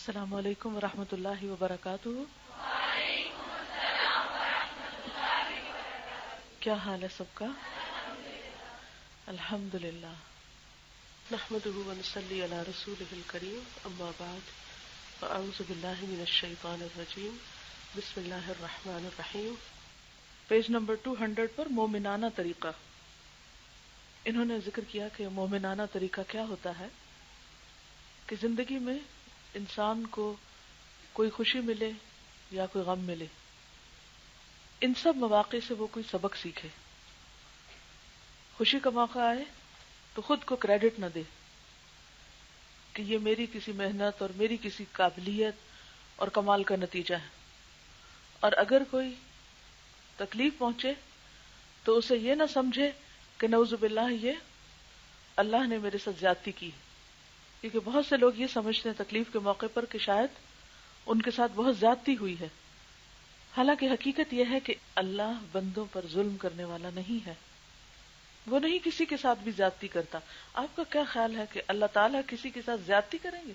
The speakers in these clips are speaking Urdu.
السلام علیکم ورحمۃ اللہ وبرکاتہ۔ کیا حال ہے سب کا؟ الحمد للہ۔ نحمدہ ونصلی علی رسولہ الکریم، اما بعد فاعوذ باللہ من الشیطان الرجیم، بسم اللہ الرحمن الرحیم۔ پیج نمبر 200 پر مومنانہ طریقہ۔ انہوں نے ذکر کیا کہ مومنانہ طریقہ کیا ہوتا ہے کہ زندگی میں انسان کو کوئی خوشی ملے یا کوئی غم ملے، ان سب مواقع سے وہ کوئی سبق سیکھے۔ خوشی کا موقع آئے تو خود کو کریڈٹ نہ دے کہ یہ میری کسی محنت اور میری کسی قابلیت اور کمال کا نتیجہ ہے، اور اگر کوئی تکلیف پہنچے تو اسے یہ نہ سمجھے کہ نعوذ باللہ یہ اللہ نے میرے ساتھ زیادتی کی، کیونکہ بہت سے لوگ یہ سمجھتے ہیں تکلیف کے موقع پر کہ شاید ان کے ساتھ بہت زیادتی ہوئی ہے، حالانکہ حقیقت یہ ہے کہ اللہ بندوں پر ظلم کرنے والا نہیں ہے، وہ نہیں کسی کے ساتھ بھی زیادتی کرتا۔ آپ کا کیا خیال ہے کہ اللہ تعالیٰ کسی کے ساتھ زیادتی کریں گے؟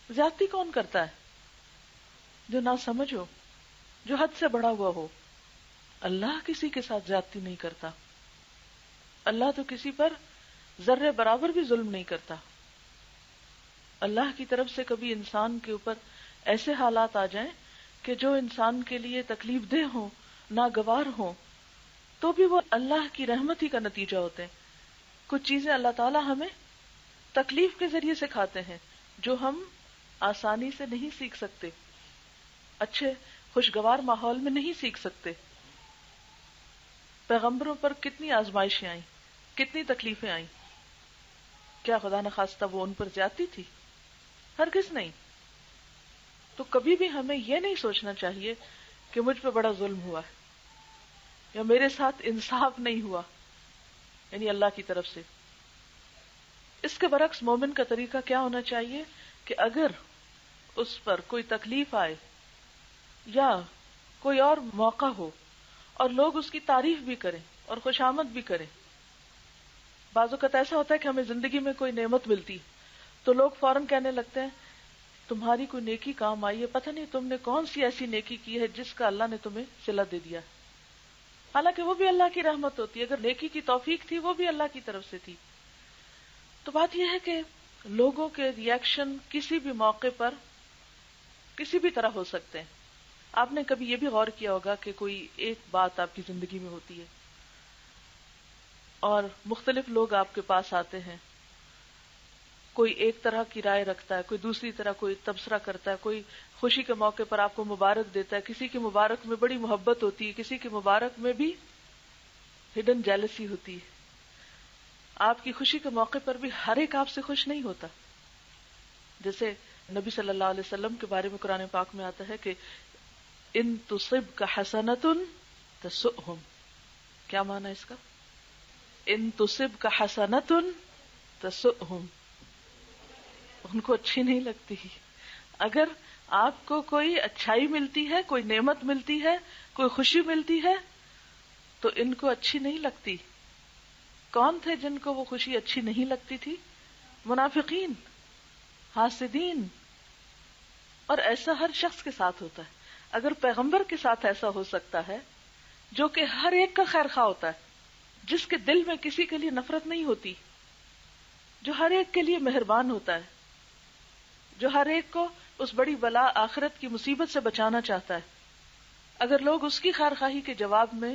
زیادتی کون کرتا ہے؟ جو ناسمجھ ہو، جو حد سے بڑا ہوا ہو۔ اللہ کسی کے ساتھ زیادتی نہیں کرتا، اللہ تو کسی پر ذرے برابر بھی ظلم نہیں کرتا۔ اللہ کی طرف سے کبھی انسان کے اوپر ایسے حالات آ جائیں کہ جو انسان کے لیے تکلیف دہ ہوں، ناگوار ہوں، تو بھی وہ اللہ کی رحمت ہی کا نتیجہ ہوتے ہیں۔ کچھ چیزیں اللہ تعالیٰ ہمیں تکلیف کے ذریعے سکھاتے ہیں جو ہم آسانی سے نہیں سیکھ سکتے، اچھے خوشگوار ماحول میں نہیں سیکھ سکتے۔ پیغمبروں پر کتنی آزمائشیں آئیں، کتنی تکلیفیں آئیں، کیا خدا نخواستہ وہ ان پر زیادتی تھی؟ ہرگز نہیں۔ تو کبھی بھی ہمیں یہ نہیں سوچنا چاہیے کہ مجھ پہ بڑا ظلم ہوا ہے یا میرے ساتھ انصاف نہیں ہوا، یعنی اللہ کی طرف سے۔ اس کے برعکس مومن کا طریقہ کیا ہونا چاہیے کہ اگر اس پر کوئی تکلیف آئے یا کوئی اور موقع ہو اور لوگ اس کی تعریف بھی کریں اور خوشامد بھی کریں۔ بعض اوقات ایسا ہوتا ہے کہ ہمیں زندگی میں کوئی نعمت ملتی تو لوگ فوراً کہنے لگتے ہیں تمہاری کوئی نیکی کام آئی ہے، پتہ نہیں تم نے کون سی ایسی نیکی کی ہے جس کا اللہ نے تمہیں صلہ دے دیا۔ حالانکہ وہ بھی اللہ کی رحمت ہوتی ہے، اگر نیکی کی توفیق تھی وہ بھی اللہ کی طرف سے تھی۔ تو بات یہ ہے کہ لوگوں کے ریئیکشن کسی بھی موقع پر کسی بھی طرح ہو سکتے ہیں۔ آپ نے کبھی یہ بھی غور کیا ہوگا کہ کوئی ایک بات آپ کی زندگی میں ہوتی ہے اور مختلف لوگ آپ کے پاس آتے ہیں، کوئی ایک طرح کی رائے رکھتا ہے، کوئی دوسری طرح کوئی تبصرہ کرتا ہے، کوئی خوشی کے موقع پر آپ کو مبارک دیتا ہے، کسی کی مبارک میں بڑی محبت ہوتی ہے، کسی کی مبارک میں بھی ہڈن جیلسی ہوتی ہے۔ آپ کی خوشی کے موقع پر بھی ہر ایک آپ سے خوش نہیں ہوتا۔ جیسے نبی صلی اللہ علیہ وسلم کے بارے میں قرآن پاک میں آتا ہے کہ ان تصبک حسنۃ تسؤہم۔ کیا معنی ہے اس کا؟ ان تصبک حسنۃ تسؤہم، ان کو اچھی نہیں لگتی۔ اگر آپ کو کوئی اچھائی ملتی ہے، کوئی نعمت ملتی ہے، کوئی خوشی ملتی ہے تو ان کو اچھی نہیں لگتی۔ کون تھے جن کو وہ خوشی اچھی نہیں لگتی تھی؟ منافقین، حاسدین۔ اور ایسا ہر شخص کے ساتھ ہوتا ہے۔ اگر پیغمبر کے ساتھ ایسا ہو سکتا ہے جو کہ ہر ایک کا خیر خواہ ہوتا ہے، جس کے دل میں کسی کے لیے نفرت نہیں ہوتی، جو ہر ایک کے لیے مہربان ہوتا ہے، جو ہر ایک کو اس بڑی بلا آخرت کی مصیبت سے بچانا چاہتا ہے، اگر لوگ اس کی خیر خواہی کے جواب میں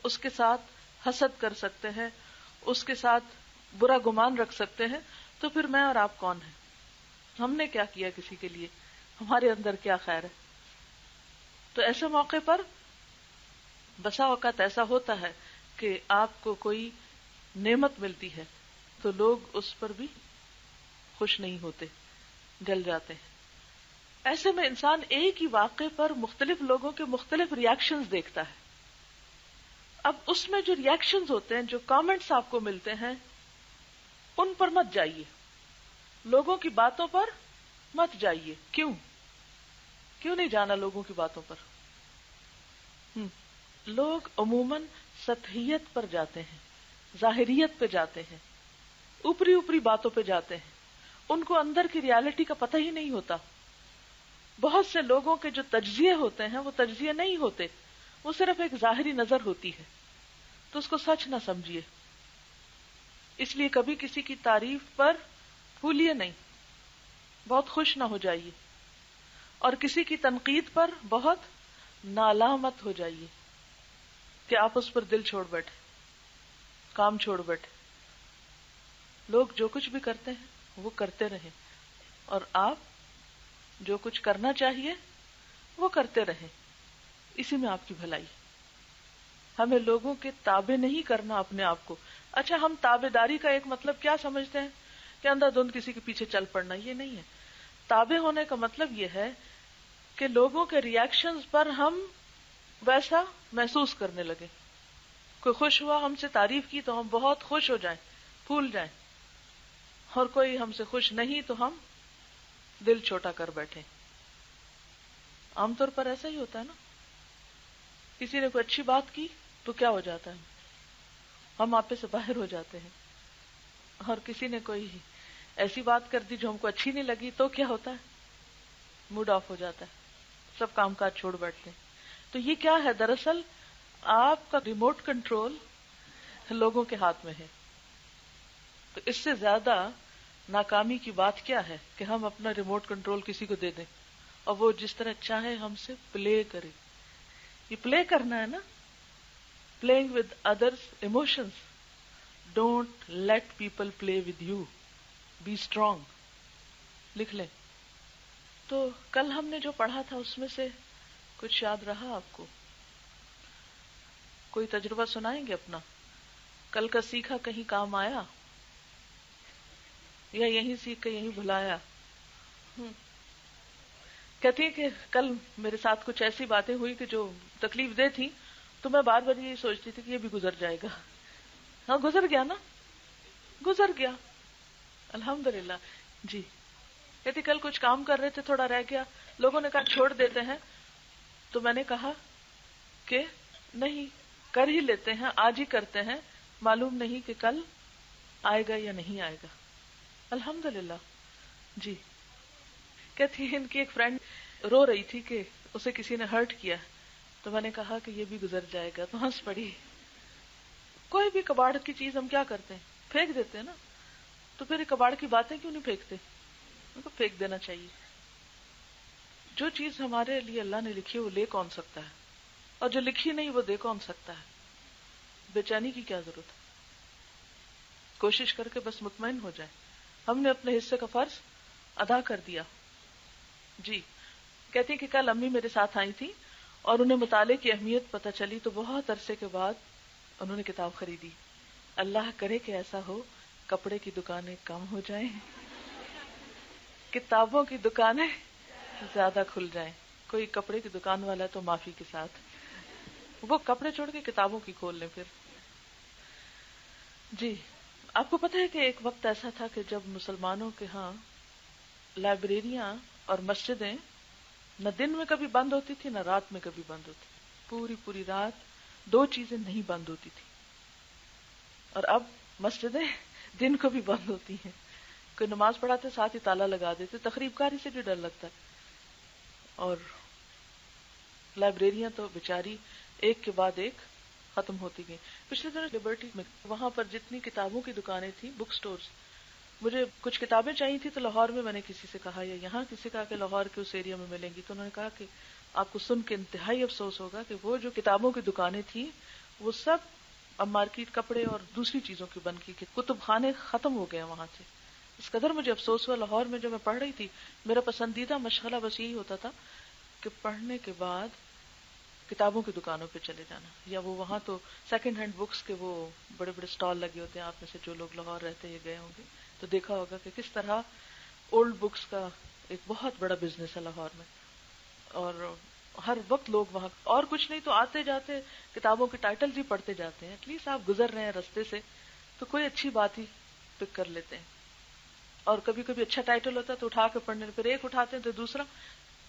اس کے ساتھ حسد کر سکتے ہیں، اس کے ساتھ برا گمان رکھ سکتے ہیں، تو پھر میں اور آپ کون ہیں؟ ہم نے کیا کیا کسی کے لیے؟ ہمارے اندر کیا خیر ہے؟ تو ایسے موقع پر بسا اوقات ایسا ہوتا ہے کہ آپ کو کوئی نعمت ملتی ہے تو لوگ اس پر بھی خوش نہیں ہوتے، جل جاتے ہیں۔ ایسے میں انسان ایک ہی واقعے پر مختلف لوگوں کے مختلف ریاکشنز دیکھتا ہے۔ اب اس میں جو ریاکشنز ہوتے ہیں، جو کامنٹس آپ کو ملتے ہیں، ان پر مت جائیے، لوگوں کی باتوں پر مت جائیے۔ کیوں نہیں جانا لوگوں کی باتوں پر؟ لوگ عموماً سطحیت پر جاتے ہیں، ظاہریت پہ جاتے ہیں، اوپری باتوں پہ جاتے ہیں، ان کو اندر کی ریالٹی کا پتہ ہی نہیں ہوتا۔ بہت سے لوگوں کے جو تجزیے ہوتے ہیں وہ تجزیے نہیں ہوتے، وہ صرف ایک ظاہری نظر ہوتی ہے، تو اس کو سچ نہ سمجھیے. اس لیے کبھی کسی کی تعریف پر پھولیے نہیں، بہت خوش نہ ہو جائیے، اور کسی کی تنقید پر بہت نالاں مت ہو جائیے کہ آپ اس پر دل چھوڑ بیٹھے، کام چھوڑ بیٹھے. لوگ جو کچھ بھی کرتے ہیں وہ کرتے رہیں، اور آپ جو کچھ کرنا چاہیے وہ کرتے رہیں، اسی میں آپ کی بھلائی. ہمیں لوگوں کے تابع نہیں کرنا اپنے آپ کو. اچھا، ہم تابع داری کا ایک مطلب کیا سمجھتے ہیں کہ اندھا دھند کسی کے پیچھے چل پڑنا. یہ نہیں ہے. تابع ہونے کا مطلب یہ ہے کہ لوگوں کے ریئیکشنز پر ہم ویسا محسوس کرنے لگے. کوئی خوش ہوا، ہم سے تعریف کی تو ہم بہت خوش ہو جائیں، پھول جائیں، اور کوئی ہم سے خوش نہیں تو ہم دل چھوٹا کر بیٹھے. عام طور پر ایسا ہی ہوتا ہے نا. کسی نے کوئی اچھی بات کی تو کیا ہو جاتا ہے، ہم آپے سے باہر ہو جاتے ہیں. اور کسی نے کوئی ایسی بات کر دی جو ہم کو اچھی نہیں لگی تو کیا ہوتا ہے، موڈ آف ہو جاتا ہے، سب کام کاج چھوڑ بیٹھتے ہیں. تو یہ کیا ہے، دراصل آپ کا ریموٹ کنٹرول لوگوں کے ہاتھ میں ہے. تو اس سے زیادہ ناکامی کی بات کیا ہے کہ ہم اپنا ریموٹ کنٹرول کسی کو دے دیں اور وہ جس طرح چاہے ہم سے پلے کرے. یہ پلے کرنا ہے نا، playing with others emotions. Don't let people play with you, be strong. لکھ لیں. تو کل ہم نے جو پڑھا تھا اس میں سے کچھ یاد رہا آپ کو؟ کوئی تجربہ سنائیں گے اپنا؟ کل کا سیکھا کہیں کام آیا یا یہیں سیکھ کے یہیں بھلایا؟ کہتی ہے کہ کل میرے ساتھ کچھ ایسی باتیں ہوئی کہ جو تکلیف دہ تھی، تو میں بار بار یہ سوچتی تھی کہ یہ بھی گزر جائے گا. ہاں گزر گیا نا، گزر گیا الحمدللہ. جی کہتی کل کچھ کام کر رہے تھے، تھوڑا رہ گیا، لوگوں نے کہا چھوڑ دیتے ہیں، تو میں نے کہا کہ نہیں، کر ہی لیتے ہیں، آج ہی کرتے ہیں، معلوم نہیں کہ کل آئے گا یا نہیں آئے گا. الحمدللہ. جی کہتی ہے ان کی ایک فرینڈ رو رہی تھی کہ اسے کسی نے ہرٹ کیا، تو میں نے کہا کہ یہ بھی گزر جائے گا، تو ہنس پڑی. کوئی بھی کباڑ کی چیز ہم کیا کرتے ہیں، پھینک دیتے ہیں نا. تو پھر کباڑ کی باتیں کیوں نہیں پھینکتے، ان کو پھینک دینا چاہیے. جو چیز ہمارے لیے اللہ نے لکھی وہ لے کون سکتا ہے، اور جو لکھی نہیں وہ دے کون سکتا ہے. بے چینی کی کیا ضرورت ہے. کوشش کر کے بس مطمئن ہو جائے ہم نے اپنے حصے کا فرض ادا کر دیا. جی کہتی کہ کل امی میرے ساتھ آئی تھی اور انہیں مطالعے کی اہمیت پتہ چلی، تو بہت عرصے کے بعد انہوں نے کتاب خریدی. اللہ کرے کہ ایسا ہو، کپڑے کی دکانیں کم ہو جائیں، کتابوں کی دکانیں زیادہ کھل جائیں. کوئی کپڑے کی دکان والا تو معافی کے ساتھ وہ کپڑے چھوڑ کے کتابوں کی کھول لیں پھر. جی آپ کو پتہ ہے کہ ایک وقت ایسا تھا کہ جب مسلمانوں کے ہاں لائبریریاں اور مسجدیں نہ دن میں کبھی بند ہوتی تھی نہ رات میں کبھی بند ہوتی. پوری رات دو چیزیں نہیں بند ہوتی تھی. اور اب مسجدیں دن کو بھی بند ہوتی ہیں. کوئی نماز پڑھاتے ساتھ ہی تالا لگا دیتے، تقریب کاری سے بھی ڈر لگتا ہے. اور لائبریریاں تو بیچاری ایک کے بعد ایک ختم ہوتی گئی. پچھلے دنوں لبرٹی میں وہاں پر جتنی کتابوں کی دکانیں تھیں، بک سٹورز، مجھے کچھ کتابیں چاہیے تھی تو لاہور میں نے کسی سے کہا، یا یہاں کسی کہا کہ لاہور کے اس ایریا میں ملیں گی، تو انہوں نے کہا کہ آپ کو سن کے انتہائی افسوس ہوگا کہ وہ جو کتابوں کی دکانیں تھیں وہ سب اب مارکیٹ کپڑے اور دوسری چیزوں کی بن کی، کتب خانے ختم ہو گئے وہاں سے. اس قدر مجھے افسوس ہوا. لاہور میں جو میں پڑھ رہی تھی میرا پسندیدہ مشغلہ بس یہی ہوتا تھا کہ پڑھنے کے بعد کتابوں کی دکانوں پہ چلے جانا، یا وہ وہاں تو سیکنڈ ہینڈ بکس کے وہ بڑے بڑے سٹال لگے ہوتے ہیں. آپ میں سے جو لوگ لاہور رہتے ہیں گئے ہوں گے تو دیکھا ہوگا کہ کس طرح اولڈ بکس کا ایک بہت بڑا بزنس ہے لاہور میں، اور ہر وقت لوگ وہاں، اور کچھ نہیں تو آتے جاتے کتابوں کے ٹائٹلز ہی پڑھتے جاتے ہیں. ایٹ لیسٹ آپ گزر رہے ہیں رستے سے تو کوئی اچھی بات ہی پک کر لیتے ہیں. اور کبھی کبھی اچھا ٹائٹل ہوتا ہے تو اٹھا کے پڑھنے، پھر ایک اٹھاتے ہیں تو دوسرا،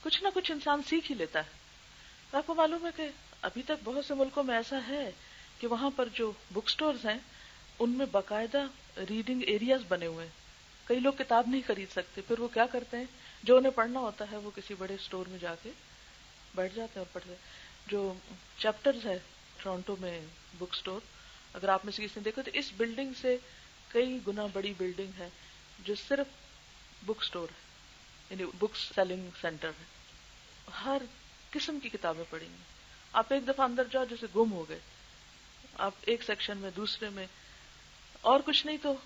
کچھ نہ کچھ انسان سیکھ ہی لیتا ہے. آپ کو معلوم ہے کہ ابھی تک بہت سے ملکوں میں ایسا ہے کہ وہاں پر جو بک سٹورز ہیں ان میں باقاعدہ ریڈنگ ایریاز بنے ہوئے ہیں. کئی لوگ کتاب نہیں خرید سکتے، پھر وہ کیا کرتے ہیں، جو انہیں پڑھنا ہوتا ہے وہ کسی بڑے اسٹور میں جا کے بیٹھ جاتے ہیں اور پڑھتے ہیں۔ جو چیپٹرز ہے ٹورانٹو میں بک اسٹور، اگر آپ میں سے کسی نے دیکھا تو اس بلڈنگ سے کئی گنا بڑی بلڈنگ ہے جو صرف بک اسٹور ہے، یعنی بک سیلنگ سینٹر ہے۔ ہر قسم کی کتابیں پڑھیں گی آپ، ایک دفعہ اندر جاؤ جیسے گم ہو گئے آپ، ایک سیکشن میں دوسرے میں، اور کچھ نہیں تو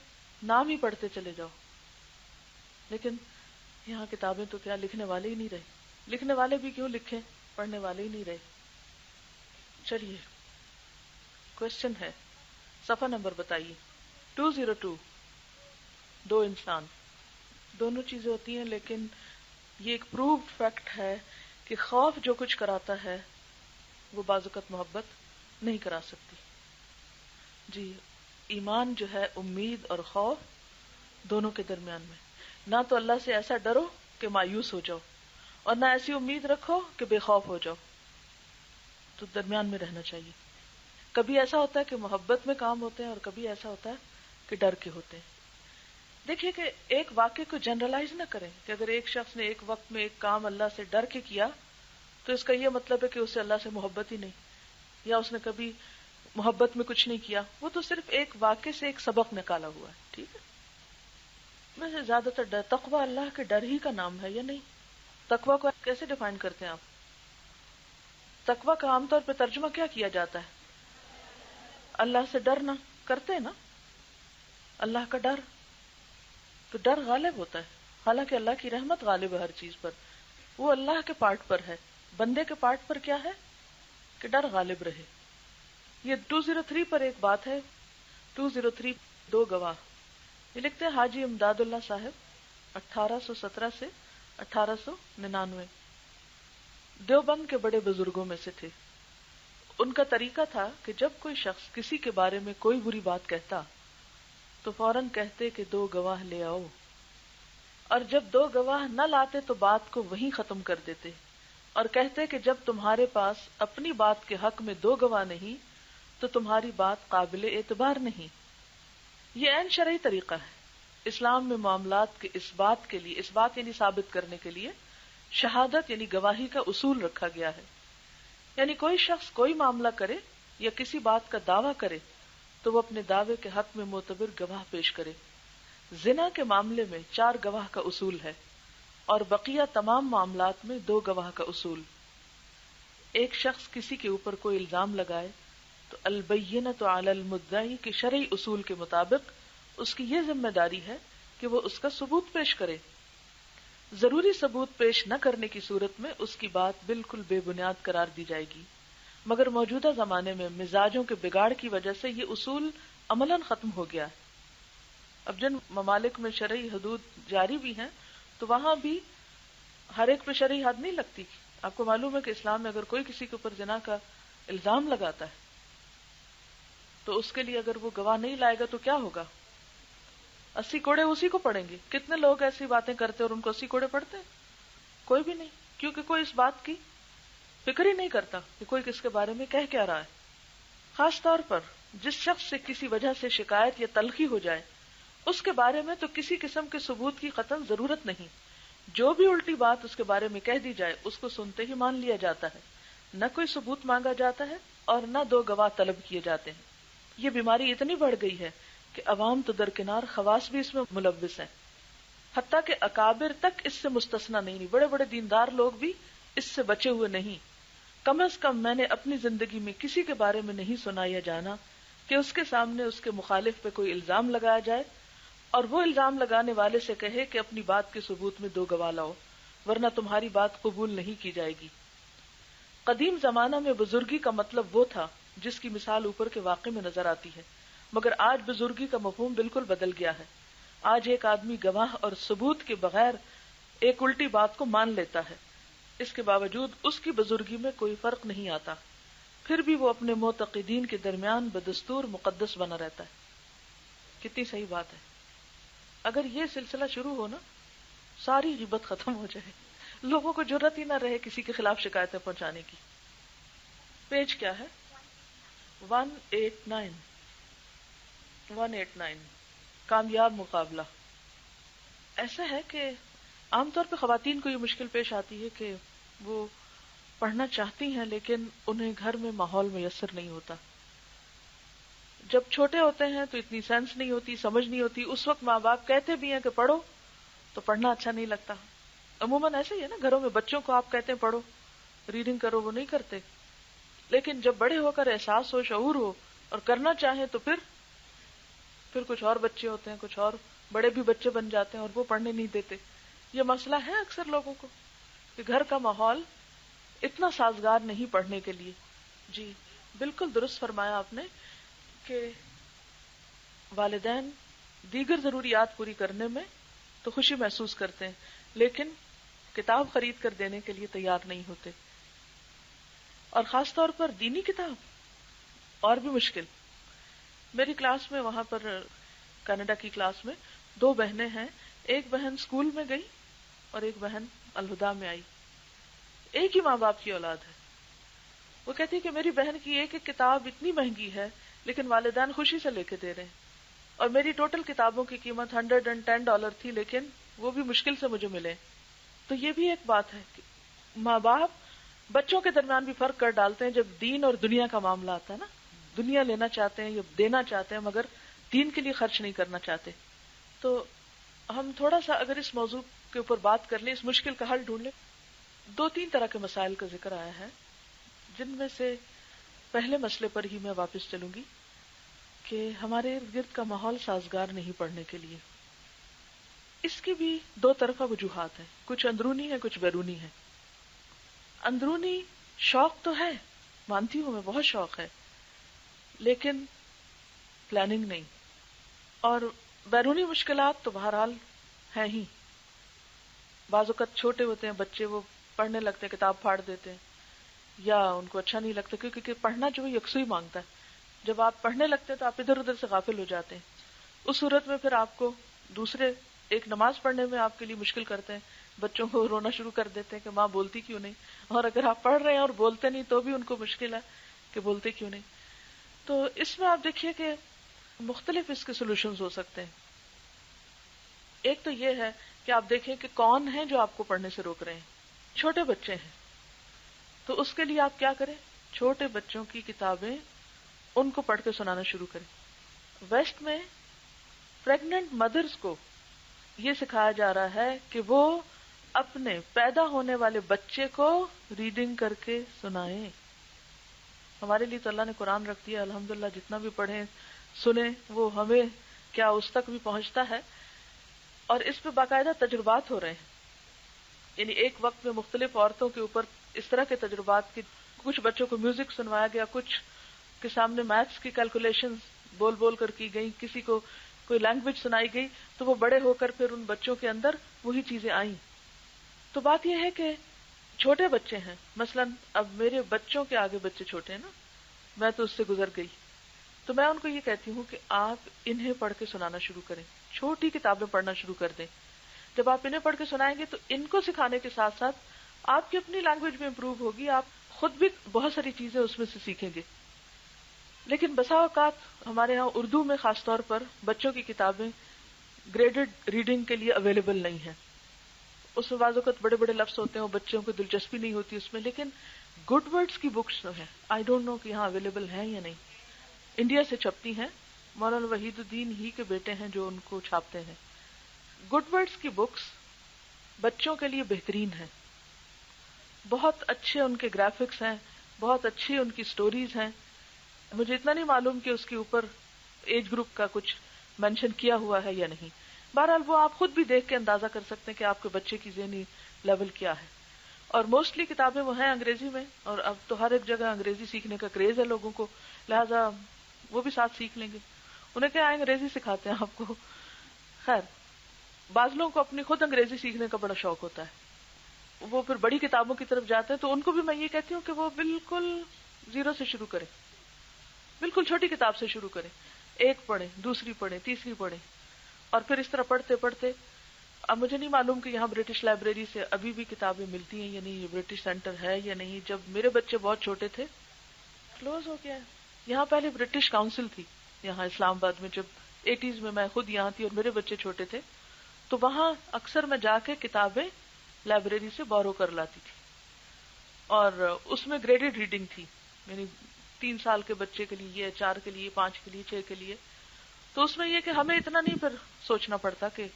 نام ہی پڑھتے چلے جاؤ۔ لیکن یہاں کتابیں تو کیا، لکھنے والے ہی نہیں رہے، لکھنے والے بھی کیوں لکھیں، پڑھنے والے ہی نہیں رہے۔ چلیے کوشچن ہے، صفحہ نمبر بتائیے۔ 202، دو انسان، دونوں چیزیں ہوتی ہیں، لیکن یہ ایک پرووڈ فیکٹ ہے کہ خوف جو کچھ کراتا ہے وہ بعض اوقات محبت نہیں کرا سکتی۔ جی، ایمان جو ہے امید اور خوف دونوں کے درمیان میں، نہ تو اللہ سے ایسا ڈرو کہ مایوس ہو جاؤ، اور نہ ایسی امید رکھو کہ بے خوف ہو جاؤ، تو درمیان میں رہنا چاہیے۔ کبھی ایسا ہوتا ہے کہ محبت میں کام ہوتے ہیں اور کبھی ایسا ہوتا ہے کہ ڈر کے ہوتے ہیں۔ دیکھیے کہ ایک واقعے کو جنرلائز نہ کریں کہ اگر ایک شخص نے ایک وقت میں ایک کام اللہ سے ڈر کے کیا تو اس کا یہ مطلب ہے کہ اسے اللہ سے محبت ہی نہیں، یا اس نے کبھی محبت میں کچھ نہیں کیا۔ وہ تو صرف ایک واقعے سے ایک سبق نکالا ہوا ہے، ٹھیک ہے۔ ویسے زیادہ تر تقوی اللہ کے ڈر ہی کا نام ہے یا نہیں؟ تقوی کو کیسے ڈیفائن کرتے ہیں آپ؟ تقوی کا عام طور پہ ترجمہ کیا کیا جاتا ہے؟ اللہ سے ڈرنا کرتے ہیں نا، اللہ کا ڈر، تو ڈر غالب ہوتا ہے، حالانکہ اللہ کی رحمت غالب ہے ہر چیز پر، وہ اللہ کے پارٹ پر ہے، بندے کے پارٹ پر کیا ہے کہ ڈر غالب رہے۔ یہ 203 پر ایک بات ہے، 203 دو گواہ، یہ لکھتے ہیں حاجی امداد اللہ صاحب 1817 سے 1899، دیوبند کے بڑے بزرگوں میں سے تھے۔ ان کا طریقہ تھا کہ جب کوئی شخص کسی کے بارے میں کوئی بری بات کہتا تو فوراً کہتے کہ دو گواہ لے آؤ، اور جب دو گواہ نہ لاتے تو بات کو وہیں ختم کر دیتے اور کہتے کہ جب تمہارے پاس اپنی بات کے حق میں دو گواہ نہیں تو تمہاری بات قابل اعتبار نہیں۔ یہ عین شرعی طریقہ ہے۔ اسلام میں معاملات کے اس بات یعنی ثابت کرنے کے لیے شہادت یعنی گواہی کا اصول رکھا گیا ہے، یعنی کوئی شخص کوئی معاملہ کرے یا کسی بات کا دعویٰ کرے تو وہ اپنے دعوے کے حق میں معتبر گواہ پیش کرے۔ زنا کے معاملے میں 4 گواہ کا اصول ہے اور بقیہ تمام معاملات میں 2 گواہ کا اصول۔ ایک شخص کسی کے اوپر کوئی الزام لگائے تو البینۃ علی المدعی کے شرعی اصول کے مطابق اس کی یہ ذمہ داری ہے کہ وہ اس کا ثبوت پیش کرے۔ ضروری ثبوت پیش نہ کرنے کی صورت میں اس کی بات بالکل بے بنیاد قرار دی جائے گی، مگر موجودہ زمانے میں مزاجوں کے بگاڑ کی وجہ سے یہ اصول عملاً ختم ہو گیا ہے۔ اب جن ممالک میں شرعی حدود جاری بھی ہیں تو وہاں بھی ہر ایک پہ شرعی حد نہیں لگتی۔ آپ کو معلوم ہے کہ اسلام میں اگر کوئی کسی کے اوپر زنا کا الزام لگاتا ہے تو اس کے لیے اگر وہ گواہ نہیں لائے گا تو کیا ہوگا؟ 80 کوڑے اسی کو پڑیں گے۔ کتنے لوگ ایسی باتیں کرتے اور ان کو 80 کوڑے پڑتے ہیں؟ کوئی بھی نہیں، کیونکہ کوئی اس بات کی فکر ہی نہیں کرتا کہ کوئی کس کے بارے میں کہہ کیا رہا ہے۔ خاص طور پر جس شخص سے کسی وجہ سے شکایت یا تلخی ہو جائے اس کے بارے میں تو کسی قسم کے ثبوت کی قطعاً ضرورت نہیں، جو بھی الٹی بات اس کے بارے میں کہہ دی جائے اس کو سنتے ہی مان لیا جاتا ہے، نہ کوئی ثبوت مانگا جاتا ہے اور نہ 2 گواہ طلب کیے جاتے ہیں۔ یہ بیماری اتنی بڑھ گئی ہے کہ عوام تو درکنار، خواص بھی اس میں ملوث ہیں، حتیٰ کہ اکابر تک اس سے مستثنی نہیں، بڑے بڑے دیندار لوگ بھی اس سے بچے ہوئے نہیں۔ کم از کم میں نے اپنی زندگی میں کسی کے بارے میں نہیں سنا یا جانا کہ اس کے سامنے اس کے مخالف پہ کوئی الزام لگایا جائے اور وہ الزام لگانے والے سے کہے کہ اپنی بات کے ثبوت میں 2 گواہ لاؤ ورنہ تمہاری بات قبول نہیں کی جائے گی۔ قدیم زمانہ میں بزرگی کا مطلب وہ تھا جس کی مثال اوپر کے واقعے میں نظر آتی ہے، مگر آج بزرگی کا مفہوم بالکل بدل گیا ہے۔ آج ایک آدمی گواہ اور ثبوت کے بغیر ایک الٹی بات کو مان لیتا ہے، اس کے باوجود اس کی بزرگی میں کوئی فرق نہیں آتا، پھر بھی وہ اپنے معتقدین کے درمیان بدستور مقدس بنا رہتا ہے۔ کتنی صحیح بات ہے۔ اگر یہ سلسلہ شروع ہو نا، ساری غیبت ختم ہو جائے، لوگوں کو جرأت ہی نہ رہے کسی کے خلاف شکایتیں پہنچانے کی۔ پیج کیا ہے؟ 189 کامیاب مقابلہ۔ ایسا ہے کہ عام طور پہ خواتین کو یہ مشکل پیش آتی ہے کہ وہ پڑھنا چاہتی ہیں لیکن انہیں گھر میں ماحول میسر نہیں ہوتا. جب چھوٹے ہوتے ہیں تو اتنی سینس نہیں ہوتی، سمجھ نہیں ہوتی. اس وقت ماں باپ کہتے بھی ہیں کہ پڑھو تو پڑھنا اچھا نہیں لگتا. عموماً ایسے ہی ہے نا، گھروں میں بچوں کو آپ کہتے ہیں پڑھو، ریڈنگ کرو، وہ نہیں کرتے. لیکن جب بڑے ہو کر احساس ہو، شعور ہو اور کرنا چاہیں تو پھر کچھ اور بچے ہوتے ہیں، کچھ اور بڑے بھی بچے بن جاتے ہیں اور وہ پڑھنے نہیں دیتے. یہ مسئلہ ہے اکثر لوگوں کو کہ گھر کا ماحول اتنا سازگار نہیں پڑھنے کے لیے. جی بالکل درست فرمایا آپ نے کہ والدین دیگر ضروریات پوری کرنے میں تو خوشی محسوس کرتے ہیں لیکن کتاب خرید کر دینے کے لیے تیار نہیں ہوتے، اور خاص طور پر دینی کتاب اور بھی مشکل. میری کلاس میں، وہاں پر کینیڈا کی کلاس میں 2 بہنیں ہیں. ایک بہن اسکول میں گئی اور ایک بہن الہدا میں آئی. ایک ہی ماں باپ کی اولاد ہے. وہ کہتی ہے کہ میری بہن کی ایک ایک کتاب اتنی مہنگی ہے لیکن والدین خوشی سے لے کے دے رہے ہیں، اور میری ٹوٹل کتابوں کی قیمت $110 تھی لیکن وہ بھی مشکل سے مجھے ملے. تو یہ بھی ایک بات ہے کہ ماں باپ بچوں کے درمیان بھی فرق کر ڈالتے ہیں جب دین اور دنیا کا معاملہ آتا ہے نا. دنیا لینا چاہتے ہیں یا دینا چاہتے ہیں مگر دین کے لیے خرچ نہیں کرنا چاہتے. تو ہم تھوڑا سا اگر اس موضوع کے اوپر بات کر لیں، اس مشکل کا حل ڈھونڈ لیں. 2-3 طرح کے مسائل کا ذکر آیا ہے جن میں سے پہلے مسئلے پر ہی میں واپس چلوں گی کہ ہمارے ارد گرد کا ماحول سازگار نہیں پڑھنے کے لیے. اس کی بھی 2 طرفہ وجوہات ہیں، کچھ اندرونی ہے کچھ بیرونی ہے. اندرونی شوق تو ہے، مانتی ہوں میں بہت شوق ہے، لیکن پلاننگ نہیں. اور بیرونی مشکلات تو بہرحال ہیں ہی. بعض اوقات چھوٹے ہوتے ہیں بچے، وہ پڑھنے لگتے ہیں کتاب پھاڑ دیتے ہیں یا ان کو اچھا نہیں لگتا، کیونکہ پڑھنا جو ہے یکسوئی مانگتا ہے. جب آپ پڑھنے لگتے ہیں تو آپ ادھر ادھر سے غافل ہو جاتے ہیں. اس صورت میں پھر آپ کو دوسرے ایک نماز پڑھنے میں آپ کے لیے مشکل کرتے ہیں. بچوں کو رونا شروع کر دیتے ہیں کہ ماں بولتی کیوں نہیں، اور اگر آپ پڑھ رہے ہیں اور بولتے نہیں تو بھی ان کو مشکل ہے کہ بولتے کیوں نہیں. تو اس میں آپ دیکھیے کہ مختلف اس کے سولوشنز ہو سکتے ہیں. ایک تو یہ ہے کہ آپ دیکھیں کہ کون ہیں جو آپ کو پڑھنے سے روک رہے ہیں. چھوٹے بچے ہیں تو اس کے لیے آپ کیا کریں، چھوٹے بچوں کی کتابیں ان کو پڑھ کے سنانا شروع کریں. ویسٹ میں پریگننٹ مدرز کو یہ سکھایا جا رہا ہے کہ وہ اپنے پیدا ہونے والے بچے کو ریڈنگ کر کے سنائیں. ہمارے لیے تو اللہ نے قرآن رکھ دیا، الحمدللہ جتنا بھی پڑھیں سنیں وہ ہمیں کیا اس تک بھی پہنچتا ہے. اور اس پہ باقاعدہ تجربات ہو رہے ہیں، یعنی ایک وقت میں مختلف عورتوں کے اوپر اس طرح کے تجربات کی. کچھ بچوں کو میوزک سنوایا گیا، کچھ کے سامنے میتھس کی کیلکولیشن بول بول کر کی گئی، کسی کو کوئی لینگویج سنائی گئی، تو وہ بڑے ہو کر پھر ان بچوں کے اندر وہی چیزیں آئیں. تو بات یہ ہے کہ چھوٹے بچے ہیں، مثلا اب میرے بچوں کے آگے بچے چھوٹے ہیں نا، میں تو اس سے گزر گئی، تو میں ان کو یہ کہتی ہوں کہ آپ انہیں پڑھ کے سنانا شروع کریں، چھوٹی کتابیں پڑھنا شروع کر دیں. جب آپ انہیں پڑھ کے سنائیں گے تو ان کو سکھانے کے ساتھ ساتھ آپ کی اپنی لینگویج بھی امپروو ہوگی، آپ خود بھی بہت ساری چیزیں اس میں سے سیکھیں گے. لیکن بسا اوقات ہمارے ہاں اردو میں خاص طور پر بچوں کی کتابیں گریڈڈ ریڈنگ کے لیے اویلیبل نہیں ہیں. اس میں بعض اوقات بڑے بڑے لفظ ہوتے ہیں، وہ بچوں کو دلچسپی نہیں ہوتی اس میں. لیکن گڈ ورڈز کی بکس جو ہیں، آئی ڈونٹ نو کہ یہاں اویلیبل ہیں یا نہیں، انڈیا سے چھپتی ہیں، مولانا وحید الدین ہی کے بیٹے ہیں جو ان کو چھاپتے ہیں. گڈ ورڈز کی بکس بچوں کے لیے بہترین ہیں، بہت اچھے ان کے گرافکس ہیں، بہت اچھی ان کی سٹوریز ہیں. مجھے اتنا نہیں معلوم کہ اس کے اوپر ایج گروپ کا کچھ مینشن کیا ہوا ہے یا نہیں. بہرحال وہ آپ خود بھی دیکھ کے اندازہ کر سکتے ہیں کہ آپ کے بچے کی ذہنی لیول کیا ہے. اور موسٹلی کتابیں وہ ہیں انگریزی میں، اور اب تو ہر ایک جگہ انگریزی سیکھنے کا کریز ہے لوگوں کو، لہذا وہ بھی ساتھ سیکھ لیں گے. انہیں کیا انگریزی سکھاتے ہیں آپ کو. خیر، بعض لوگوں کو اپنی خود انگریزی سیکھنے کا بڑا شوق ہوتا ہے، وہ پھر بڑی کتابوں کی طرف جاتے ہیں. تو ان کو بھی میں یہ کہتی ہوں کہ وہ بالکل زیرو سے شروع کریں، بالکل چھوٹی کتاب سے شروع کریں، ایک پڑھیں، دوسری پڑھیں، تیسری پڑھیں، اور پھر اس طرح پڑھتے پڑھتے. اب مجھے نہیں معلوم کہ یہاں برٹش لائبریری سے ابھی بھی کتابیں ملتی ہیں یا نہیں، یہ برٹش سینٹر ہے یا نہیں. جب میرے بچے بہت چھوٹے تھے، کلوز ہو گیا ہے. یہاں پہلے برٹش کاؤنسل تھی یہاں اسلام آباد میں، جب 80s میں خود یہاں تھی اور میرے بچے چھوٹے تھے، تو وہاں اکثر میں جا کے کتابیں لائبریری سے بورو کر لاتی تھی، اور اس میں گریڈڈ ریڈنگ تھی، یعنی 3 سال کے بچے کے لیے، 4 کے لیے، 5 کے لیے، 6 کے لیے. تو اس میں یہ کہ ہمیں اتنا نہیں پھر سوچنا پڑتا کہ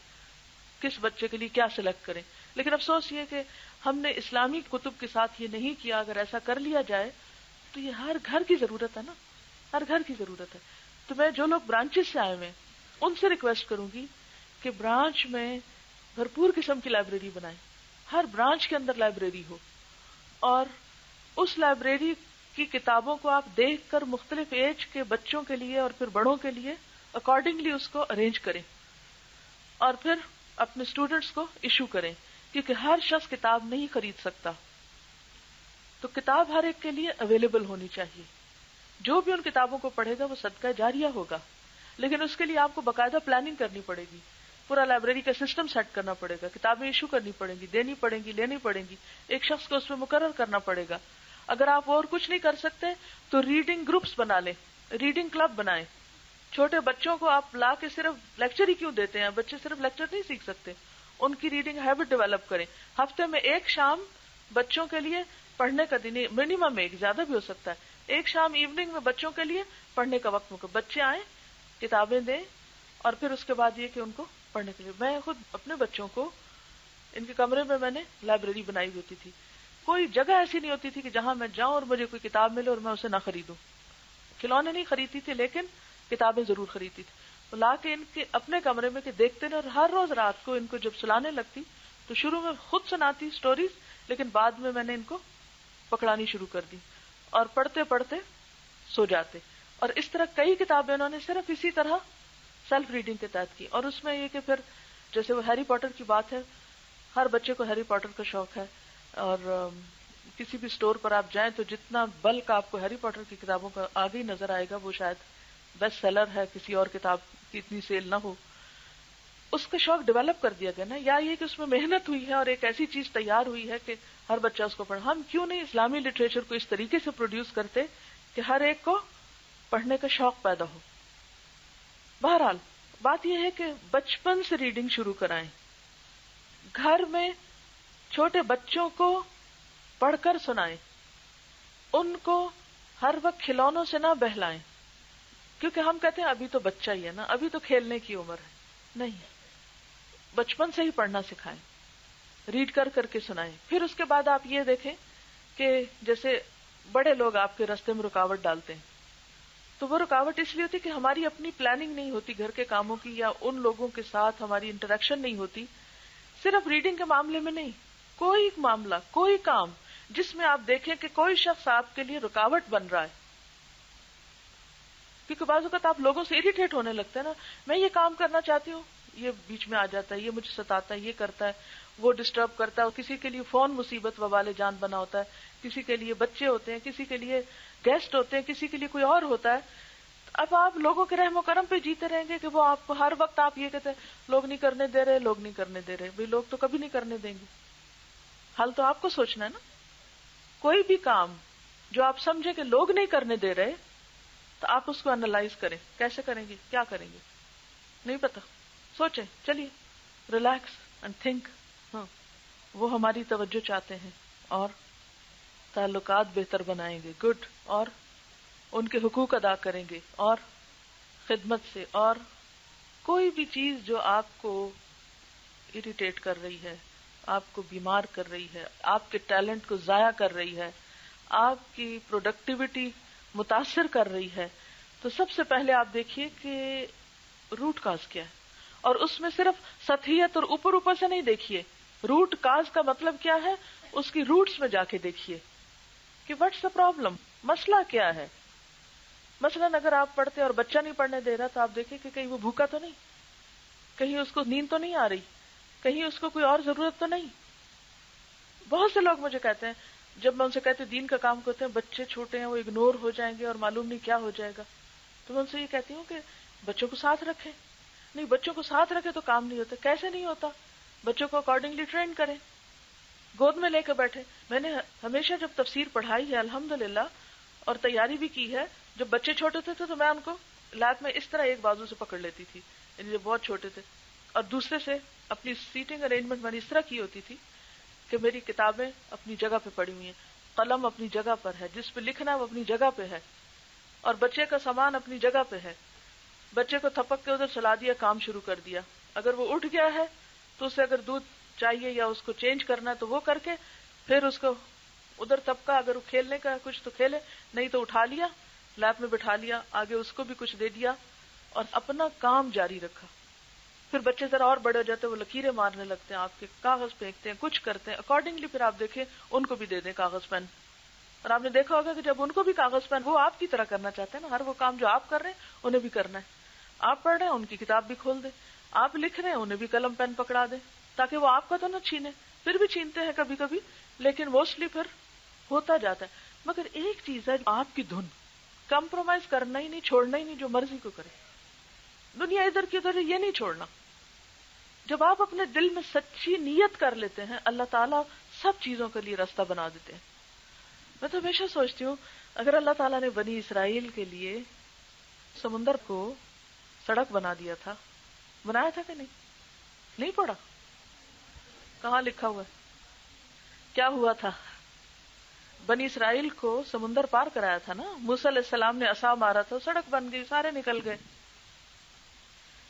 کس بچے کے لیے کیا سلیکٹ کریں. لیکن افسوس یہ کہ ہم نے اسلامی کتب کے ساتھ یہ نہیں کیا. اگر ایسا کر لیا جائے تو یہ ہر گھر کی ضرورت ہے نا، ہر گھر کی ضرورت ہے. تو میں جو لوگ برانچز سے آئے ہوئے ان سے ریکویسٹ کروں گی کہ برانچ میں بھرپور قسم کی لائبریری بنائیں، ہر برانچ کے اندر لائبریری ہو، اور اس لائبریری کی کتابوں کو آپ دیکھ کر مختلف ایج کے بچوں کے لیے اور پھر بڑوں کے لیے اکارڈنگلی اس کو ارینج کریں، اور پھر اپنے اسٹوڈنٹس کو ایشو کریں، کیونکہ ہر شخص کتاب نہیں خرید سکتا. تو کتاب ہر ایک کے لیے اویلیبل ہونی چاہیے. جو بھی ان کتابوں کو پڑھے گا وہ صدقہ جاریہ ہوگا، لیکن اس کے لیے آپ کو باقاعدہ پلاننگ کرنی پڑے گی، پورا لائبریری کا سسٹم سیٹ کرنا پڑے گا، کتابیں ایشو کرنی پڑیں گی، دینی پڑیں گی، لینی پڑیں گی، ایک شخص کو اس میں مقرر کرنا پڑے گا. اگر آپ اور کچھ نہیں کر سکتے تو ریڈنگ گروپس بنا لیں، ریڈنگ کلب بنائیں. چھوٹے بچوں کو آپ لا کے صرف لیکچر ہی کیوں دیتے ہیں؟ بچے صرف لیکچر نہیں سیکھ سکتے، ان کی ریڈنگ ہیبٹ ڈیولپ کریں. ہفتے میں ایک شام بچوں کے لیے پڑھنے کا دن، منیمم ایک، زیادہ بھی ہو سکتا ہے، ایک شام ایوننگ میں بچوں کے لیے پڑھنے کا وقت مقرر. بچے آئیں، کتابیں دیں، اور پھر اس کے بعد یہ کہ ان کو پڑھنے کے لیے. میں خود اپنے بچوں کو ان کے کمرے میں نے لائبریری بنائی ہوتی تھی. کوئی جگہ ایسی نہیں ہوتی تھی کہ جہاں میں جاؤں اور مجھے کوئی کتاب ملے اور میں اسے نہ خریدوں. کھلونے نہیں خریدتی تھی لیکن کتابیں ضرور خریدتی تھی. تو لا کے ان کے اپنے کمرے میں کہ دیکھتے رہے، اور ہر روز رات کو ان کو جب سلانے لگتی تو شروع میں خود سناتی سٹوریز، لیکن بعد میں نے ان کو پکڑانی شروع کر دی اور پڑھتے پڑھتے سو جاتے. اور اس طرح کئی کتابیں انہوں نے صرف اسی طرح سیلف ریڈنگ کے تحت کی. اور اس میں یہ کہ پھر جیسے وہ ہیری پاٹر کی بات ہے، ہر بچے کو ہیری پاٹر کا شوق ہے، اور کسی بھی سٹور پر آپ جائیں تو جتنا بلک آپ کو ہیری پاٹر کی کتابوں کا آگے ہی نظر آئے گا، وہ شاید بیسٹ سیلر ہے، کسی اور کتاب کی اتنی سیل نہ ہو. اس کا شوق ڈیولپ کر دیا گیا نا، یا یہ کہ اس میں محنت ہوئی ہے اور ایک ایسی چیز تیار ہوئی ہے کہ ہر بچہ اس کو پڑھا. ہم کیوں نہیں اسلامی لٹریچر کو اس طریقے سے پروڈیوس کرتے کہ ہر ایک کو پڑھنے کا شوق پیدا ہو. بہرحال بات یہ ہے کہ بچپن سے ریڈنگ شروع کرائیں، گھر میں چھوٹے بچوں کو پڑھ کر سنائیں، ان کو ہر وقت کھلونوں سے نہ بہلائیں، کیونکہ ہم کہتے ہیں ابھی تو بچہ ہی ہے نا، ابھی تو کھیلنے کی عمر ہے. نہیں، بچپن سے ہی پڑھنا سکھائیں، ریڈ کر کر کے سنائیں. پھر اس کے بعد آپ یہ دیکھیں کہ جیسے بڑے لوگ آپ کے راستے میں رکاوٹ ڈالتے ہیں، تو وہ رکاوٹ اس لیے ہوتی کہ ہماری اپنی پلاننگ نہیں ہوتی گھر کے کاموں کی، یا ان لوگوں کے ساتھ ہماری انٹریکشن نہیں ہوتی. صرف ریڈنگ کے معاملے میں نہیں، کوئی معاملہ، کوئی کام جس میں آپ دیکھیں کہ کوئی شخص آپ کے لیے رکاوٹ بن رہا ہے. کیونکہ بعض اوقات آپ لوگوں سے اریٹیٹ ہونے لگتے ہیں نا، میں یہ کام کرنا چاہتی ہوں، یہ بیچ میں آ جاتا ہے، یہ مجھے ستاتا ہے، یہ کرتا ہے، وہ ڈسٹرب کرتا ہے. اور کسی کے لیے فون مصیبت وبال جان بنا ہوتا ہے، کسی کے لیے بچے ہوتے ہیں، کسی کے لیے گیسٹ ہوتے ہیں، کسی کے لیے کوئی اور ہوتا ہے. اب آپ لوگوں کے رحم و کرم پہ جیتے رہیں گے کہ وہ آپ کو ہر وقت آپ یہ کہتے ہیں لوگ نہیں کرنے دے رہے، لوگ نہیں کرنے دے رہے. بھئی لوگ تو کبھی نہیں کرنے دیں گے، حل تو آپ کو سوچنا ہے نا. کوئی بھی کام جو آپ سمجھیں کہ لوگ نہیں کرنے دے رہے، تو آپ اس کو انالائز کریں، کیسے کریں گے، کیا کریں گے، نہیں پتا، سوچیں، چلیے ریلیکس اینڈ تھنک. ہاں، وہ ہماری توجہ چاہتے ہیں اور تعلقات بہتر بنائیں گے، گڈ، اور ان کے حقوق ادا کریں گے، اور خدمت سے، اور کوئی بھی چیز جو آپ کو اریٹیٹ کر رہی ہے، آپ کو بیمار کر رہی ہے، آپ کے ٹیلنٹ کو ضائع کر رہی ہے، آپ کی پروڈکٹیوٹی متاثر کر رہی ہے، تو سب سے پہلے آپ دیکھیے کہ روٹ کاز کیا ہے. اور اس میں صرف سطحیت اور اوپر اوپر سے نہیں دیکھیے، روٹ کاز کا مطلب کیا ہے، اس کی روٹس میں جا کے دیکھیے کہ واٹس دا پرابلم، مسئلہ کیا ہے. مثلاً اگر آپ پڑھتے اور بچہ نہیں پڑھنے دے رہا تو آپ دیکھیں کہ کہیں وہ بھوکا تو نہیں، کہیں اس کو نیند تو نہیں آ رہی، کہیں اس کو کوئی اور ضرورت تو نہیں. بہت سے لوگ مجھے کہتے ہیں، جب میں ان سے کہتے دین کا کام کرتے ہیں، بچے چھوٹے ہیں وہ اگنور ہو جائیں گے اور معلوم نہیں کیا ہو جائے گا، تو میں ان سے یہ کہتی ہوں کہ بچوں کو ساتھ رکھیں. نہیں، بچوں کو ساتھ رکھے تو کام نہیں ہوتا. کیسے نہیں ہوتا؟ بچوں کو اکارڈنگلی ٹرین کریں، گود میں لے کے بیٹھے. میں نے ہمیشہ جب تفسیر پڑھائی ہے الحمدللہ اور تیاری بھی کی ہے، جب بچے چھوٹے تھے تو میں ان کو لات میں اس طرح ایک بازو سے پکڑ لیتی تھی، یعنی جب بہت چھوٹے تھے، اور دوسرے سے اپنی سیٹنگ ارینجمنٹ میں نے اس طرح کی ہوتی تھی کہ میری کتابیں اپنی جگہ پہ پڑی ہوئی ہیں، قلم اپنی جگہ پر ہے، جس پہ لکھنا ہے وہ اپنی جگہ پہ ہے، اور بچے کا سامان اپنی جگہ پہ ہے. بچے کو تھپک کے ادھر چلا دیا، کام شروع کر دیا. اگر وہ اٹھ گیا ہے تو اسے اگر دودھ چاہیے یا اس کو چینج کرنا ہے تو وہ کر کے پھر اس کو ادھر تھپکا، اگر وہ کھیلنے کا ہے کچھ تو کھیلے، نہیں تو اٹھا لیا، لیپ میں بٹھا لیا، آگے اس کو بھی کچھ دے دیا اور اپنا کام جاری رکھا. پھر بچے ذرا اور بڑے ہو جاتے ہیں، وہ لکیریں مارنے لگتے ہیں، آپ کے کاغذ پھینکتے ہیں، کچھ کرتے ہیں. اکارڈنگلی پھر آپ دیکھیں ان کو بھی دے دیں کاغذ پین. اور آپ نے دیکھا ہوگا کہ جب ان کو بھی کاغذ پین، وہ آپ کی طرح کرنا چاہتے ہیں نا، ہر وہ کام جو آپ کر رہے ہیں انہیں بھی کرنا ہے. آپ پڑھ رہے ہیں ان کی کتاب بھی کھول دیں، آپ لکھ رہے ہیں انہیں بھی قلم پین پکڑا دیں، تاکہ وہ آپ کا تو نہ چھینے. پھر بھی چھینتے ہیں کبھی کبھی، لیکن موسٹلی پھر ہوتا جاتا ہے. مگر ایک چیز ہے، آپ کی دھن کمپرومائز کرنا ہی نہیں، چھوڑنا ہی نہیں، جو مرضی کو کرے. دنیا ادھر کی ادھر یہ نہیں چھوڑنا. جب آپ اپنے دل میں سچی نیت کر لیتے ہیں، اللہ تعالیٰ سب چیزوں کے لیے راستہ بنا دیتے ہیں. میں تو ہمیشہ سوچتی ہوں، اگر اللہ تعالیٰ نے بنی اسرائیل کے لیے سمندر کو سڑک بنا دیا تھا، بنایا تھا کہ نہیں پڑھا؟ کہاں لکھا ہوا ہے؟ کیا ہوا تھا؟ بنی اسرائیل کو سمندر پار کرایا تھا نا. موسیٰ علیہ السلام نے عصا مارا تھا، سڑک بن گئی، سارے نکل گئے.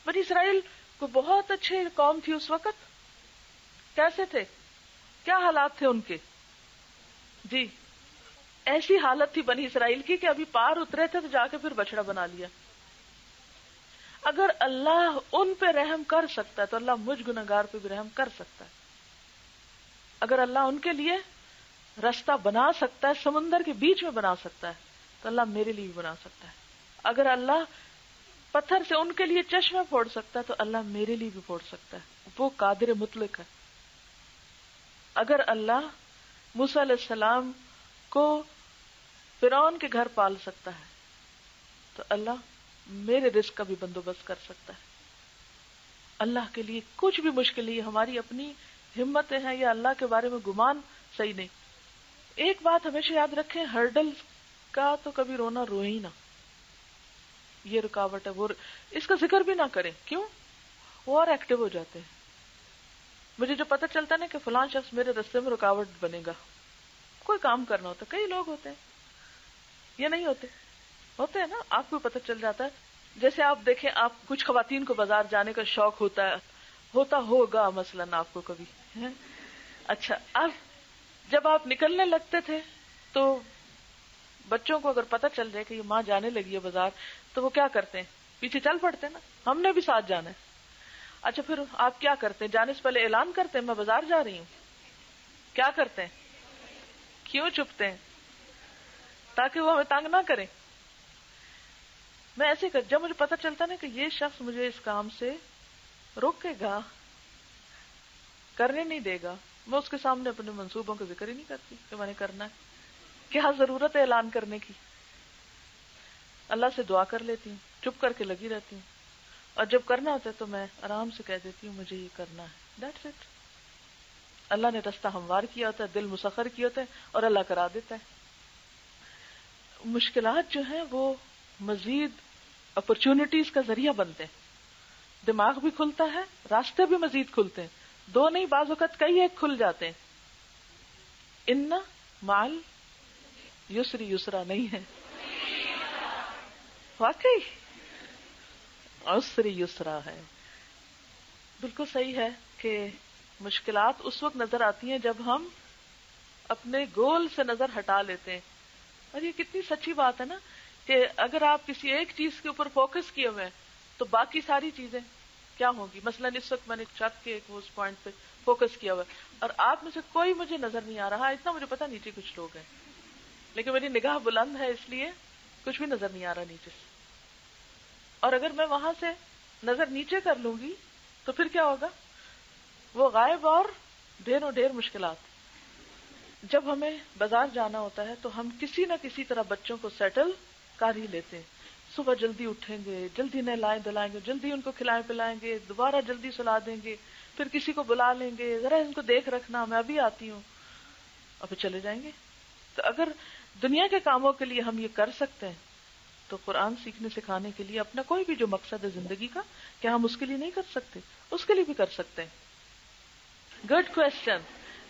بنی اسرائیل کو بہت اچھے قوم تھی اس وقت. کیسے تھے؟ کیا حالات تھے ان کے؟ جی، ایسی حالت تھی بنی اسرائیل کی کہ ابھی پار اترے تھے تو جا کے پھر بچڑا بنا لیا. اگر اللہ ان پہ رحم کر سکتا ہے تو اللہ مجھ گنہگار پہ بھی رحم کر سکتا ہے. اگر اللہ ان کے لیے راستہ بنا سکتا ہے، سمندر کے بیچ میں بنا سکتا ہے، تو اللہ میرے لیے بھی بنا سکتا ہے. اگر اللہ پتھر سے ان کے لیے چشمہ پھوڑ سکتا ہے تو اللہ میرے لیے بھی پھوڑ سکتا ہے. وہ قادر مطلق ہے. اگر اللہ موسیٰ علیہ السلام کو فرعون کے گھر پال سکتا ہے تو اللہ میرے رزق کا بھی بندوبست کر سکتا ہے. اللہ کے لیے کچھ بھی مشکل نہیں. ہماری اپنی ہمتیں ہیں یا اللہ کے بارے میں گمان صحیح نہیں. ایک بات ہمیشہ یاد رکھیں، ہرڈل کا تو کبھی رونا روئے ہی نہ. یہ رکاوٹ ہے، وہ اس کا ذکر بھی نہ کریں. کیوں؟ وہ اور ایکٹیو ہو جاتے ہیں. مجھے جو پتہ چلتا ہے نا کہ فلاں شخص میرے راستے میں رکاوٹ بنے گا، کوئی کام کرنا ہوتا ہے، کئی لوگ ہوتے ہیں یہ نہیں ہوتے ہیں نا، آپ کو پتہ چل جاتا ہے. جیسے آپ دیکھیں، آپ کچھ خواتین کو بازار جانے کا شوق ہوتا ہوگا مثلاً آپ کو کبھی. اچھا، اب جب آپ نکلنے لگتے تھے تو بچوں کو اگر پتہ چل جائے کہ یہ ماں جانے لگی ہے بازار تو وہ کیا کرتے ہیں؟ پیچھے چل پڑتے ہیں نا، ہم نے بھی ساتھ جانا ہے. اچھا، پھر آپ کیا کرتے ہیں؟ جانے سے پہلے اعلان کرتے ہیں میں بازار جا رہی ہوں. کیا کرتے ہیں؟ کیوں چھپتے ہیں؟ تاکہ وہ ہمیں تنگ نہ کریں. میں ایسے جب مجھے پتہ چلتا نا کہ یہ شخص مجھے اس کام سے روکے گا، کرنے نہیں دے گا، میں اس کے سامنے اپنے منصوبوں کا ذکر ہی نہیں کرتی کہ میں نے کرنا ہے. کیا ضرورت ہے اعلان کرنے کی؟ اللہ سے دعا کر لیتی ہوں، چپ کر کے لگی رہتی ہوں، اور جب کرنا ہوتا ہے تو میں آرام سے کہہ دیتی ہوں مجھے یہ کرنا ہے. That's it. اللہ نے رستہ ہموار کیا ہوتا ہے، دل مسخر کیا ہوتا ہے، اور اللہ کرا دیتا ہے. مشکلات جو ہیں وہ مزید اپرچونٹیز کا ذریعہ بنتے ہیں. دماغ بھی کھلتا ہے، راستے بھی مزید کھلتے ہیں. دو نہیں، بعض اوقات کئی ایک کھل جاتے ہیں. ان مال یسری یسرا نہیں ہے، واقعی عسری یسرا ہے. بالکل صحیح ہے کہ مشکلات اس وقت نظر آتی ہیں جب ہم اپنے گول سے نظر ہٹا لیتے ہیں. اور یہ کتنی سچی بات ہے نا کہ اگر آپ کسی ایک چیز کے اوپر فوکس کیے ہوئے ہیں تو باقی ساری چیزیں کیا ہوگی. مثلا اس وقت میں نے چھت کے ایک اس پوائنٹ پہ فوکس کیا ہوا ہے اور آپ میں سے کوئی مجھے نظر نہیں آ رہا. اتنا مجھے پتا نیچے کچھ لوگ ہیں، لیکن میری نگاہ بلند ہے اس لیے کچھ بھی نظر نہیں آ رہا نیچے سے. اور اگر میں وہاں سے نظر نیچے کر لوں گی تو پھر کیا ہوگا؟ وہ غائب اور ڈھیروں ڈھیر مشکلات. جب ہمیں بازار جانا ہوتا ہے تو ہم کسی نہ کسی طرح بچوں کو سیٹل کر ہی لیتے ہیں. صبح جلدی اٹھیں گے، جلدی نہلائیں دھلائیں گے، جلدی ان کو کھلائیں پلائیں گے، دوبارہ جلدی سلا دیں گے، پھر کسی کو بلا لیں گے ذرا ان کو دیکھ رکھنا میں ابھی آتی ہوں، اور پھر چلے جائیں گے. تو اگر دنیا کے کاموں کے لیے ہم یہ کر سکتے ہیں تو قرآن سیکھنے سکھانے کے لیے اپنا کوئی بھی جو مقصد ہے زندگی کا، کیا ہم اس کے لیے نہیں کر سکتے؟ اس کے لیے بھی کر سکتے ہیں. Good question.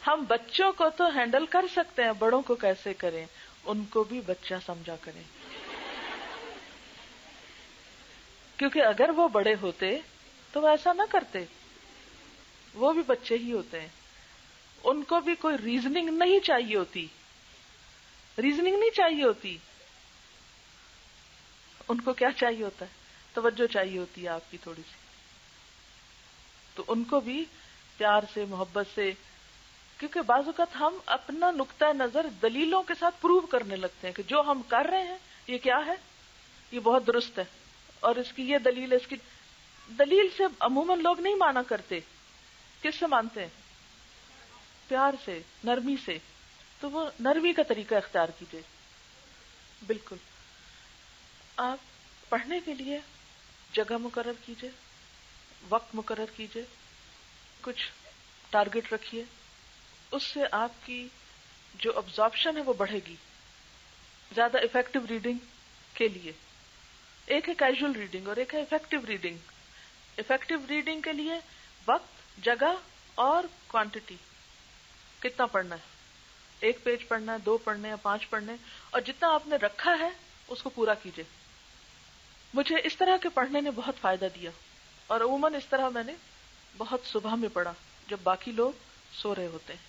ہم بچوں کو تو ہینڈل کر سکتے ہیں، بڑوں کو کیسے کریں؟ ان کو بھی بچہ سمجھا کریں، کیونکہ اگر وہ بڑے ہوتے تو وہ ایسا نہ کرتے. وہ بھی بچے ہی ہوتے ہیں، ان کو بھی کوئی ریزننگ نہیں چاہیے ہوتی. ریزننگ نہیں چاہیے ہوتی. ان کو کیا چاہیے ہوتا ہے؟ توجہ چاہیے ہوتی ہے آپ کی تھوڑی سی. تو ان کو بھی پیار سے، محبت سے، کیونکہ بعض اوقات ہم اپنا نقطہ نظر دلیلوں کے ساتھ پروو کرنے لگتے ہیں کہ جو ہم کر رہے ہیں یہ کیا ہے، یہ بہت درست ہے، اور اس کی یہ دلیل ہے. اس کی دلیل سے عموماً لوگ نہیں مانا کرتے. کس سے مانتے ہیں؟ پیار سے، نرمی سے. تو وہ نرمی کا طریقہ اختیار کیجیے. بالکل. آپ پڑھنے کے لیے جگہ مقرر کیجیے، وقت مقرر کیجیے، کچھ ٹارگٹ رکھیے. اس سے آپ کی جو ابزارپشن ہے وہ بڑھے گی زیادہ افیکٹو ریڈنگ کے لیے. ایک ہے کیجول ریڈنگ اور ایک ہے افیکٹو ریڈنگ. افیکٹو ریڈنگ کے لیے وقت، جگہ اور کوانٹٹی. کتنا پڑھنا ہے؟ 1 پیج پڑھنا ہے، 2 پڑھنے ہیں، 5 پڑھنے ہیں، اور جتنا آپ نے رکھا ہے اس کو پورا کیجیے. مجھے اس طرح کے پڑھنے نے بہت فائدہ دیا، اور عموماً اس طرح میں نے بہت صبح میں پڑھا جب باقی لوگ سو رہے ہوتے ہیں.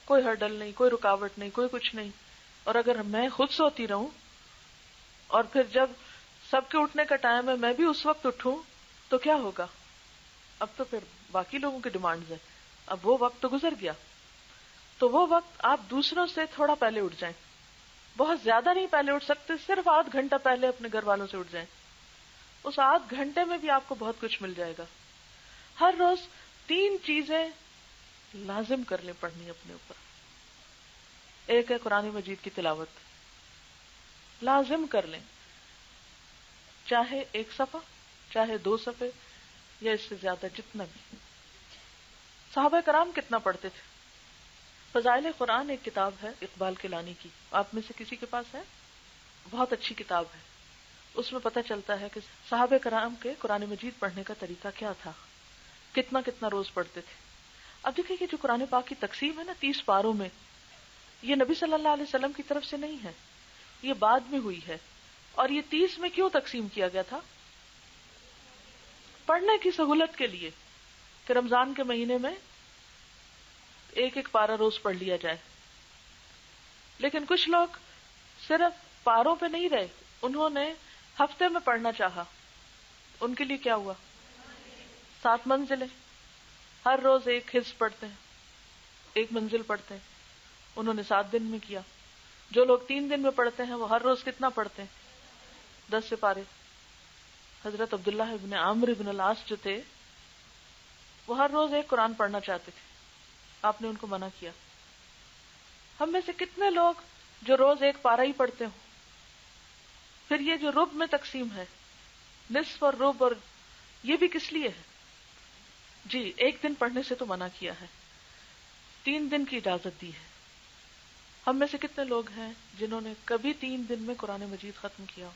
کوئی ہرڈل نہیں، کوئی رکاوٹ نہیں، کوئی کچھ نہیں. اور اگر میں خود سوتی رہوں اور پھر جب سب کے اٹھنے کا ٹائم ہے میں بھی اس وقت اٹھوں تو کیا ہوگا؟ اب تو پھر باقی لوگوں کی ڈیمانڈز ہیں. اب وہ وقت تو گزر گیا. تو وہ وقت آپ دوسروں سے تھوڑا پہلے اٹھ جائیں. بہت زیادہ نہیں پہلے اٹھ سکتے، صرف آدھ گھنٹہ پہلے اپنے گھر والوں سے اٹھ جائیں. اس آدھ گھنٹے میں بھی آپ کو بہت کچھ مل جائے گا. ہر روز 3 چیزیں لازم کر لیں پڑھنی اپنے اوپر. ایک ہے قرآن مجید کی تلاوت، لازم کر لیں، چاہے 1 صفحہ، چاہے 2 صفحے، یا اس سے زیادہ جتنا بھی. صحابہ کرام کتنا پڑھتے تھے؟ فضائل قرآن ایک کتاب ہے اقبال کیلانی کی، آپ میں سے کسی کے پاس ہے؟ بہت اچھی کتاب ہے. اس میں پتہ چلتا ہے کہ صحابہ کرام کے قرآن مجید پڑھنے کا طریقہ کیا تھا، کتنا کتنا روز پڑھتے تھے. اب دیکھیں کہ جو قرآن پاک کی تقسیم ہے نا 30 پاروں میں، یہ نبی صلی اللہ علیہ وسلم کی طرف سے نہیں ہے، یہ بعد میں ہوئی ہے. اور یہ 30 میں کیوں تقسیم کیا گیا تھا؟ پڑھنے کی سہولت کے لیے، کہ رمضان کے مہینے میں 1 پارہ روز پڑھ لیا جائے. لیکن کچھ لوگ صرف پاروں پہ نہیں رہے، انہوں نے ہفتے میں پڑھنا چاہا. ان کے لیے کیا ہوا؟ 7 منزلیں، ہر روز 1 حزب پڑھتے ہیں، 1 منزل پڑھتے ہیں. انہوں نے 7 دن میں کیا. جو لوگ 3 دن میں پڑھتے ہیں وہ ہر روز کتنا پڑھتے ہیں؟ 10 پارے. حضرت عبداللہ ابن عامر ابن العاص جو تھے وہ ہر روز 1 قرآن پڑھنا چاہتے تھے، آپ نے ان کو منع کیا. ہم میں سے کتنے لوگ جو روز 1 پارہ ہی پڑھتے ہوں؟ پھر یہ جو رب میں تقسیم ہے، نصف اور رب، اور یہ بھی کس لیے ہے؟ جی 1 دن پڑھنے سے تو منع کیا ہے، 3 دن کی اجازت دی ہے. ہم میں سے کتنے لوگ ہیں جنہوں نے کبھی 3 دن میں قرآن مجید ختم کیا؟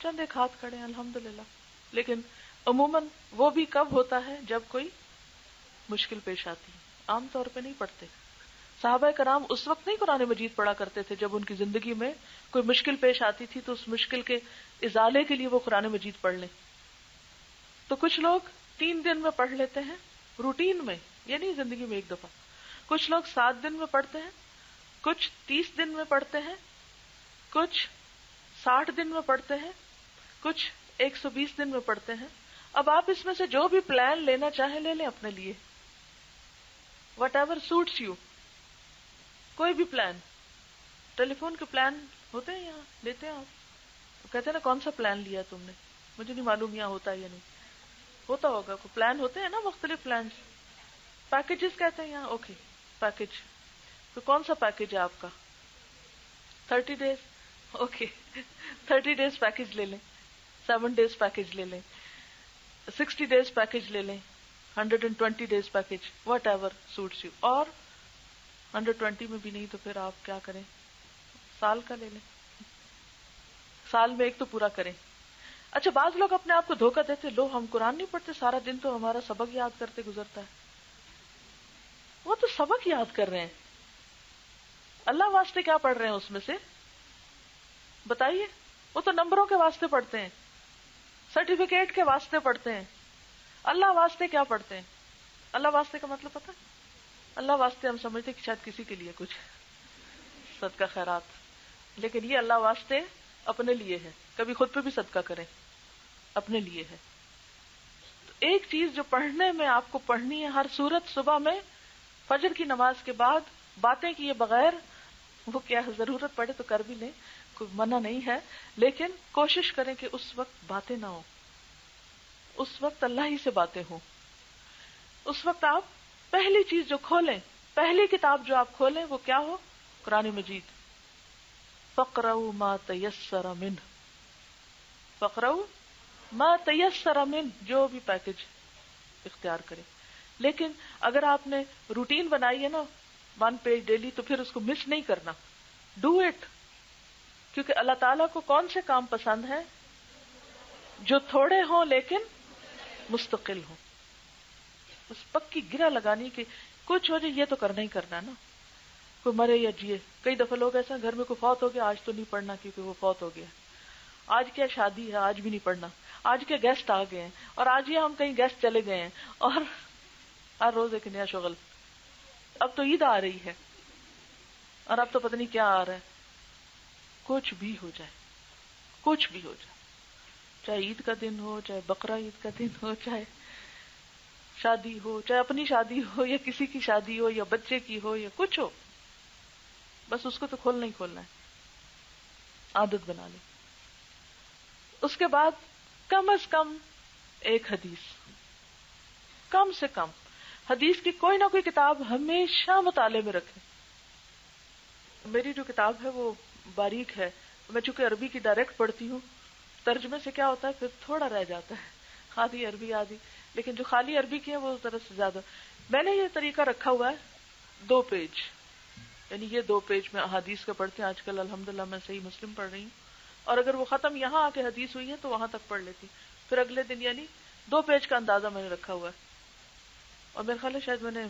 چند ایک ہاتھ کھڑے ہیں الحمدللہ. لیکن عموماً وہ بھی کب ہوتا ہے؟ جب کوئی مشکل پیش آتی ہے، عام طور پہ نہیں پڑھتے. صحابہ کرام اس وقت نہیں قرآن مجید پڑھا کرتے تھے جب ان کی زندگی میں کوئی مشکل پیش آتی تھی تو اس مشکل کے ازالے کے لیے وہ قرآن مجید پڑھ لیں. تو کچھ لوگ 3 دن میں پڑھ لیتے ہیں روٹین میں، یعنی زندگی میں 1 دفعہ. کچھ لوگ 7 دن میں پڑھتے ہیں، کچھ 30 دن میں پڑھتے ہیں، کچھ 60 دن میں پڑھتے ہیں، کچھ 120 دن میں پڑھتے ہیں. اب آپ اس میں سے جو بھی پلان لینا چاہیں لے لیں اپنے لیے، وٹ ایور سوٹس یو. کوئی بھی پلان. ٹیلی فون کے پلان ہوتے ہیں یہاں، لیتے ہیں آپ؟ کہتے ہیں نا کون سا پلان لیا تم نے؟ مجھے نہیں معلوم یہاں ہوتا ہے یا نہیں. ہوتا ہوگا، کوئی پلان ہوتے ہیں نا مختلف پلان. پیکیجز کہتے ہیں یہاں. Okay package. تو کون سا پیکیج ہے آپ کا؟ 30 ڈیز. اوکے 30 ڈیز پیکیج لے لیں، 7 ڈیز پیکیج لے لیں، 60 ڈیز پیکیج لے لیں، 120 days package, whatever suits you. اور 120 میں بھی نہیں تو پھر آپ کیا کریں؟ سال کا لے لیں. سال میں ایک تو پورا کریں. اچھا بعض لوگ اپنے آپ کو دھوکہ دیتے, لو ہم قرآن نہیں پڑھتے, سارا دن تو ہمارا سبق یاد کرتے گزرتا ہے. وہ تو سبق یاد کر رہے ہیں, اللہ واسطے کیا پڑھ رہے ہیں اس میں سے بتائیے؟ وہ تو نمبروں کے واسطے پڑھتے ہیں, سرٹیفکیٹ کے واسطے پڑھتے ہیں. اللہ واسطے کیا پڑھتے ہیں؟ اللہ واسطے کا مطلب پتہ؟ اللہ واسطے ہم سمجھتے کہ شاید کسی کے لیے کچھ صدقہ خیرات, لیکن یہ اللہ واسطے اپنے لیے ہے. کبھی خود پہ بھی صدقہ کریں, اپنے لیے ہے. تو ایک چیز جو پڑھنے میں آپ کو پڑھنی ہے ہر صورت, صبح میں فجر کی نماز کے بعد باتیں کیے بغیر, وہ کیا ضرورت پڑے تو کر بھی لیں, کوئی منع نہیں ہے, لیکن کوشش کریں کہ اس وقت باتیں نہ ہوں, اس وقت اللہ ہی سے باتیں ہوں. اس وقت آپ پہلی چیز جو کھولیں, پہلی کتاب جو آپ کھولیں وہ کیا ہو؟ قرآن مجید. فَاقْرَؤُوا مَا تَيَسَّرَ مِنْهُ, فَاقْرَؤُوا مَا تَيَسَّرَ مِنْهُ, جو بھی پیکج اختیار کریں. لیکن اگر آپ نے روٹین بنائی ہے نا 1 پیج ڈیلی, تو پھر اس کو مس نہیں کرنا, ڈو اٹ. کیونکہ اللہ تعالیٰ کو کون سے کام پسند ہیں؟ جو تھوڑے ہوں لیکن مستقل ہوں. بس پکی گرہ لگانی کہ کچھ ہو جائے یہ تو کرنا ہی کرنا نا, کوئی مرے یا جیے. کئی دفعہ لوگ ایسا, گھر میں کوئی فوت ہو گیا, آج تو نہیں پڑھنا کیونکہ وہ فوت ہو گیا. آج کیا شادی ہے, آج بھی نہیں پڑھنا. آج کے گیسٹ آ گئے ہیں, اور آج یہ ہم کہیں گیسٹ چلے گئے ہیں, اور ہر روز ایک نیا شغل. اب تو عید آ رہی ہے, اور اب تو پتہ نہیں کیا آ رہا ہے. کچھ بھی ہو جائے, کچھ بھی ہو جائے, چاہے عید کا دن ہو, چاہے بقرہ عید کا دن ہو, چاہے شادی ہو, چاہے اپنی شادی ہو یا کسی کی شادی ہو یا بچے کی ہو یا کچھ ہو, بس اس کو تو کھولنا ہی کھولنا ہے, عادت بنا لیں. اس کے بعد کم از کم ایک حدیث, کم سے کم حدیث کی کوئی نہ کوئی کتاب ہمیشہ مطالعے میں رکھیں. میری جو کتاب ہے وہ باریک ہے, میں چونکہ عربی کی ڈائریکٹ پڑھتی ہوں, ترجمے سے کیا ہوتا ہے پھر تھوڑا رہ جاتا ہے, آدھی عربی آدھی, لیکن جو خالی عربی کی ہے وہ ذرا سے زیادہ. میں نے یہ طریقہ رکھا ہوا ہے 2 پیج, یعنی یہ 2 پیج میں احادیث کا پڑھتے ہیں. آج کل الحمدللہ میں صحیح مسلم پڑھ رہی ہوں, اور اگر وہ ختم یہاں آ کے حدیث ہوئی ہے تو وہاں تک پڑھ لیتی, پھر اگلے دن, یعنی 2 پیج کا اندازہ میں نے رکھا ہوا ہے. اور میرے خیال ہے شاید میں نے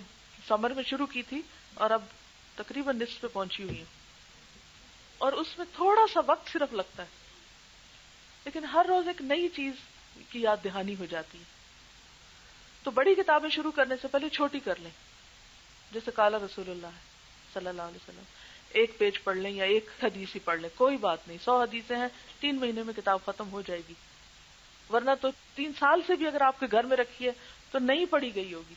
سمر میں شروع کی تھی اور اب تقریباً نصف پہ پہنچی ہوئی ہوں, اور اس میں تھوڑا سا وقت صرف لگتا ہے, لیکن ہر روز ایک نئی چیز کی یاد دہانی ہو جاتی ہے. تو بڑی کتابیں شروع کرنے سے پہلے چھوٹی کر لیں, جیسے قال رسول اللہ صلی اللہ علیہ وسلم, 1 پیج پڑھ لیں یا 1 حدیث ہی پڑھ لیں, کوئی بات نہیں. 100 حدیثیں ہیں, 3 مہینے میں کتاب ختم ہو جائے گی. ورنہ تو 3 سال سے بھی اگر آپ کے گھر میں رکھی ہے تو نہیں پڑھی گئی ہوگی.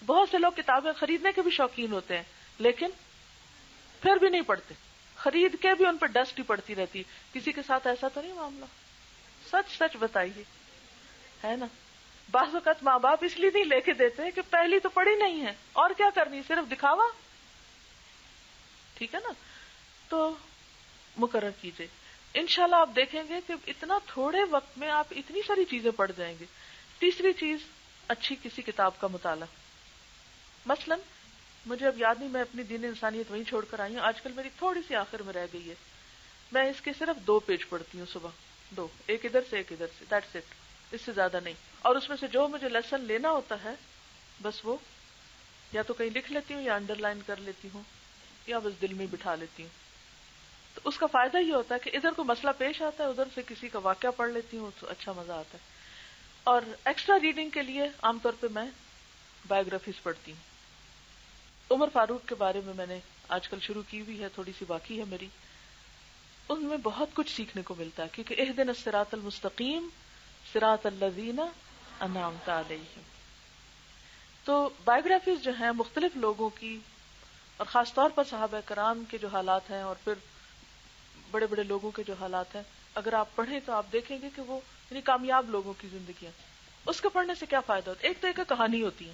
بہت سے لوگ کتابیں خریدنے کے بھی شوقین ہوتے ہیں, لیکن پھر بھی نہیں پڑھتے, خرید کے بھی ان پر ڈسٹ ہی پڑتی رہتی. کسی کے ساتھ ایسا تو نہیں معاملہ؟ سچ سچ بتائیے, ہے نا؟ بعض اوقات ماں باپ اس لیے نہیں لے کے دیتے کہ پہلی تو پڑھی نہیں ہے, اور کیا کرنی, صرف دکھاوا, ٹھیک ہے نا؟ تو مقرر کیجئے. انشاءاللہ آپ دیکھیں گے کہ اتنا تھوڑے وقت میں آپ اتنی ساری چیزیں پڑھ جائیں گے. تیسری چیز, اچھی کسی کتاب کا مطالعہ. مثلا مجھے اب یاد نہیں, میں اپنی دین انسانیت وہیں چھوڑ کر آئی ہوں, آج کل میری تھوڑی سی آخر میں رہ گئی ہے. میں اس کے صرف 2 پیج پڑھتی ہوں صبح, 2, ایک ادھر سے ایک ادھر سے, دیٹس اٹ, اس سے زیادہ نہیں. اور اس میں سے جو مجھے لیسن لینا ہوتا ہے بس وہ یا تو کہیں لکھ لیتی ہوں یا انڈر لائن کر لیتی ہوں یا بس دل میں بٹھا لیتی ہوں. تو اس کا فائدہ یہ ہوتا ہے کہ ادھر کوئی مسئلہ پیش آتا ہے, ادھر سے کسی کا واقعہ پڑھ لیتی ہوں تو اچھا مزہ آتا ہے. اور ایکسٹرا ریڈنگ کے لیے عام طور پہ میں بایوگرافیز پڑھتی ہوں. عمر فاروق کے بارے میں نے آج کل شروع کی ہوئی ہے, تھوڑی سی باقی ہے میری. ان میں بہت کچھ سیکھنے کو ملتا ہے, کیونکہ اہدنا الصراط المستقیم صراط الذین انعمت علیہم. تو بایوگرافیز جو ہیں مختلف لوگوں کی, اور خاص طور پر صحابہ کرام کے جو حالات ہیں اور پھر بڑے بڑے لوگوں کے جو حالات ہیں, اگر آپ پڑھیں تو آپ دیکھیں گے کہ وہ یعنی کامیاب لوگوں کی زندگیاں. اس کو پڑھنے سے کیا فائدہ ہوتا ہے؟ ایک تو ایک کہانی ہوتی ہے,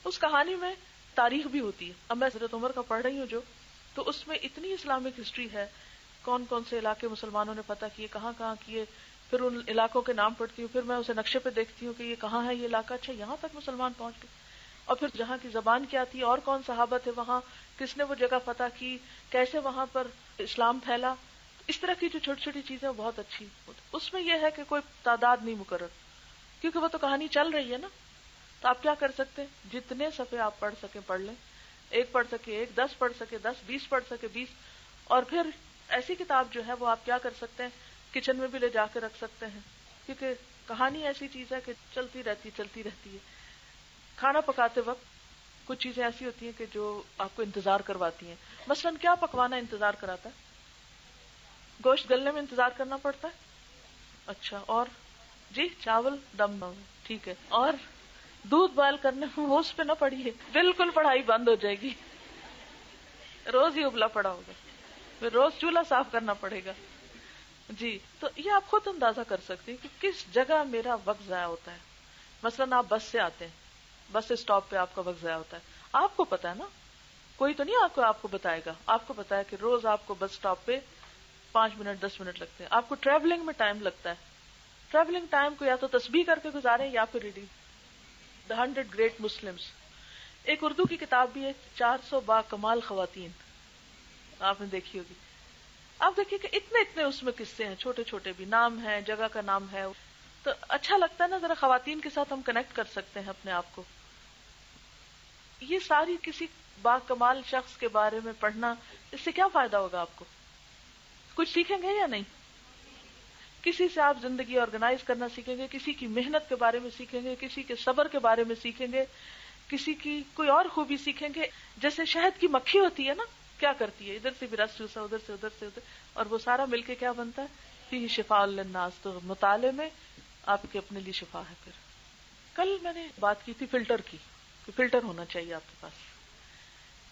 اس کہانی میں تاریخ بھی ہوتی ہے. اب میں حضرت عمر کا پڑھ رہی ہوں تو اس میں اتنی اسلامک ہسٹری ہے, کون کون سے علاقے مسلمانوں نے فتح کیے, کہاں کہاں کیے, پھر ان علاقوں کے نام پڑھتی ہوں, پھر میں اسے نقشے پہ دیکھتی ہوں کہ یہ کہاں ہے یہ علاقہ, اچھا یہاں تک مسلمان پہنچ گئے, اور پھر جہاں کی زبان کیا تھی, اور کون صحابہ تھے وہاں, کس نے وہ جگہ فتح کی, کیسے وہاں پر اسلام پھیلا. اس طرح کی جو چھوٹی چھوٹی چیزیں بہت اچھی ہوتی. اس میں یہ ہے کہ کوئی تعداد نہیں مقرر، کیونکہ وہ تو کہانی چل رہی ہے نا. تو آپ کیا کر سکتے ہیں، جتنے صفحے آپ پڑھ سکیں پڑھ لیں. ایک پڑھ سکے ایک، 10 پڑھ سکے 10، 20 پڑھ سکے 20. اور پھر ایسی کتاب جو ہے وہ آپ کیا کر سکتے ہیں، کچن میں بھی لے جا کے رکھ سکتے ہیں، کیونکہ کہانی ایسی چیز ہے کہ چلتی رہتی ہے. کھانا پکاتے وقت کچھ چیزیں ایسی ہوتی ہیں کہ جو آپ کو انتظار کرواتی ہیں. مثلاً کیا پکوانا انتظار کراتا ہے؟ گوشت گلنے میں انتظار کرنا پڑتا ہے. اچھا، اور جی چاول دم، ٹھیک ہے. اور دودھ بوائل کرنے میں وہ اس پہ نہ پڑی ہے، بالکل پڑھائی بند ہو جائے گی، روز ہی ابلا پڑا ہوگا، پھر روز چولہا صاف کرنا پڑے گا. جی، تو یہ آپ خود اندازہ کر سکتے ہیں کہ کس جگہ میرا وقت ضائع ہوتا ہے. مثلاً آپ بس سے آتے ہیں، بس اسٹاپ پہ آپ کا وقت ضائع ہوتا ہے. آپ کو پتا ہے نا، کوئی تو نہیں آپ کو بتائے گا. آپ کو پتا ہے کہ روز آپ کو بس اسٹاپ پہ 5 منٹ 10 منٹ لگتے ہیں. آپ کو ٹریولنگ میں ٹائم لگتا ہے. ٹریولنگ ٹائم کو یا تو تسبیح کر کے گزاریں یا پھر ریڈنگ دا 100 گریٹ مسلمس. ایک اردو کی کتاب بھی ہے 400 با کمال خواتین، آپ نے دیکھی ہوگی. آپ دیکھیے کہ اتنے اس میں قصے ہیں، چھوٹے چھوٹے بھی، نام ہے، جگہ کا نام ہے. تو اچھا لگتا ہے نا، ذرا خواتین کے ساتھ ہم کنیکٹ کر سکتے ہیں اپنے آپ کو. یہ ساری کسی با کمال شخص کے بارے میں پڑھنا، اس سے کیا فائدہ ہوگا آپ کو؟ کچھ سیکھیں گے یا نہیں؟ کسی سے آپ زندگی آرگنائز کرنا سیکھیں گے، کسی کی محنت کے بارے میں سیکھیں گے، کسی کے صبر کے بارے میں سیکھیں گے، کسی کی کوئی اور خوبی سیکھیں گے. جیسے شہد کی مکھی ہوتی ہے نا، کیا کرتی ہے، ادھر سے بھی رس چوسا، ادھر سے ادھر، اور وہ سارا مل کے کیا بنتا ہے، فیہ شفاء للناس. تو مطالعے میں آپ کے اپنے لیے شفا ہے. پھر کل میں نے بات کی تھی فلٹر کی، کہ فلٹر ہونا چاہیے آپ کے پاس،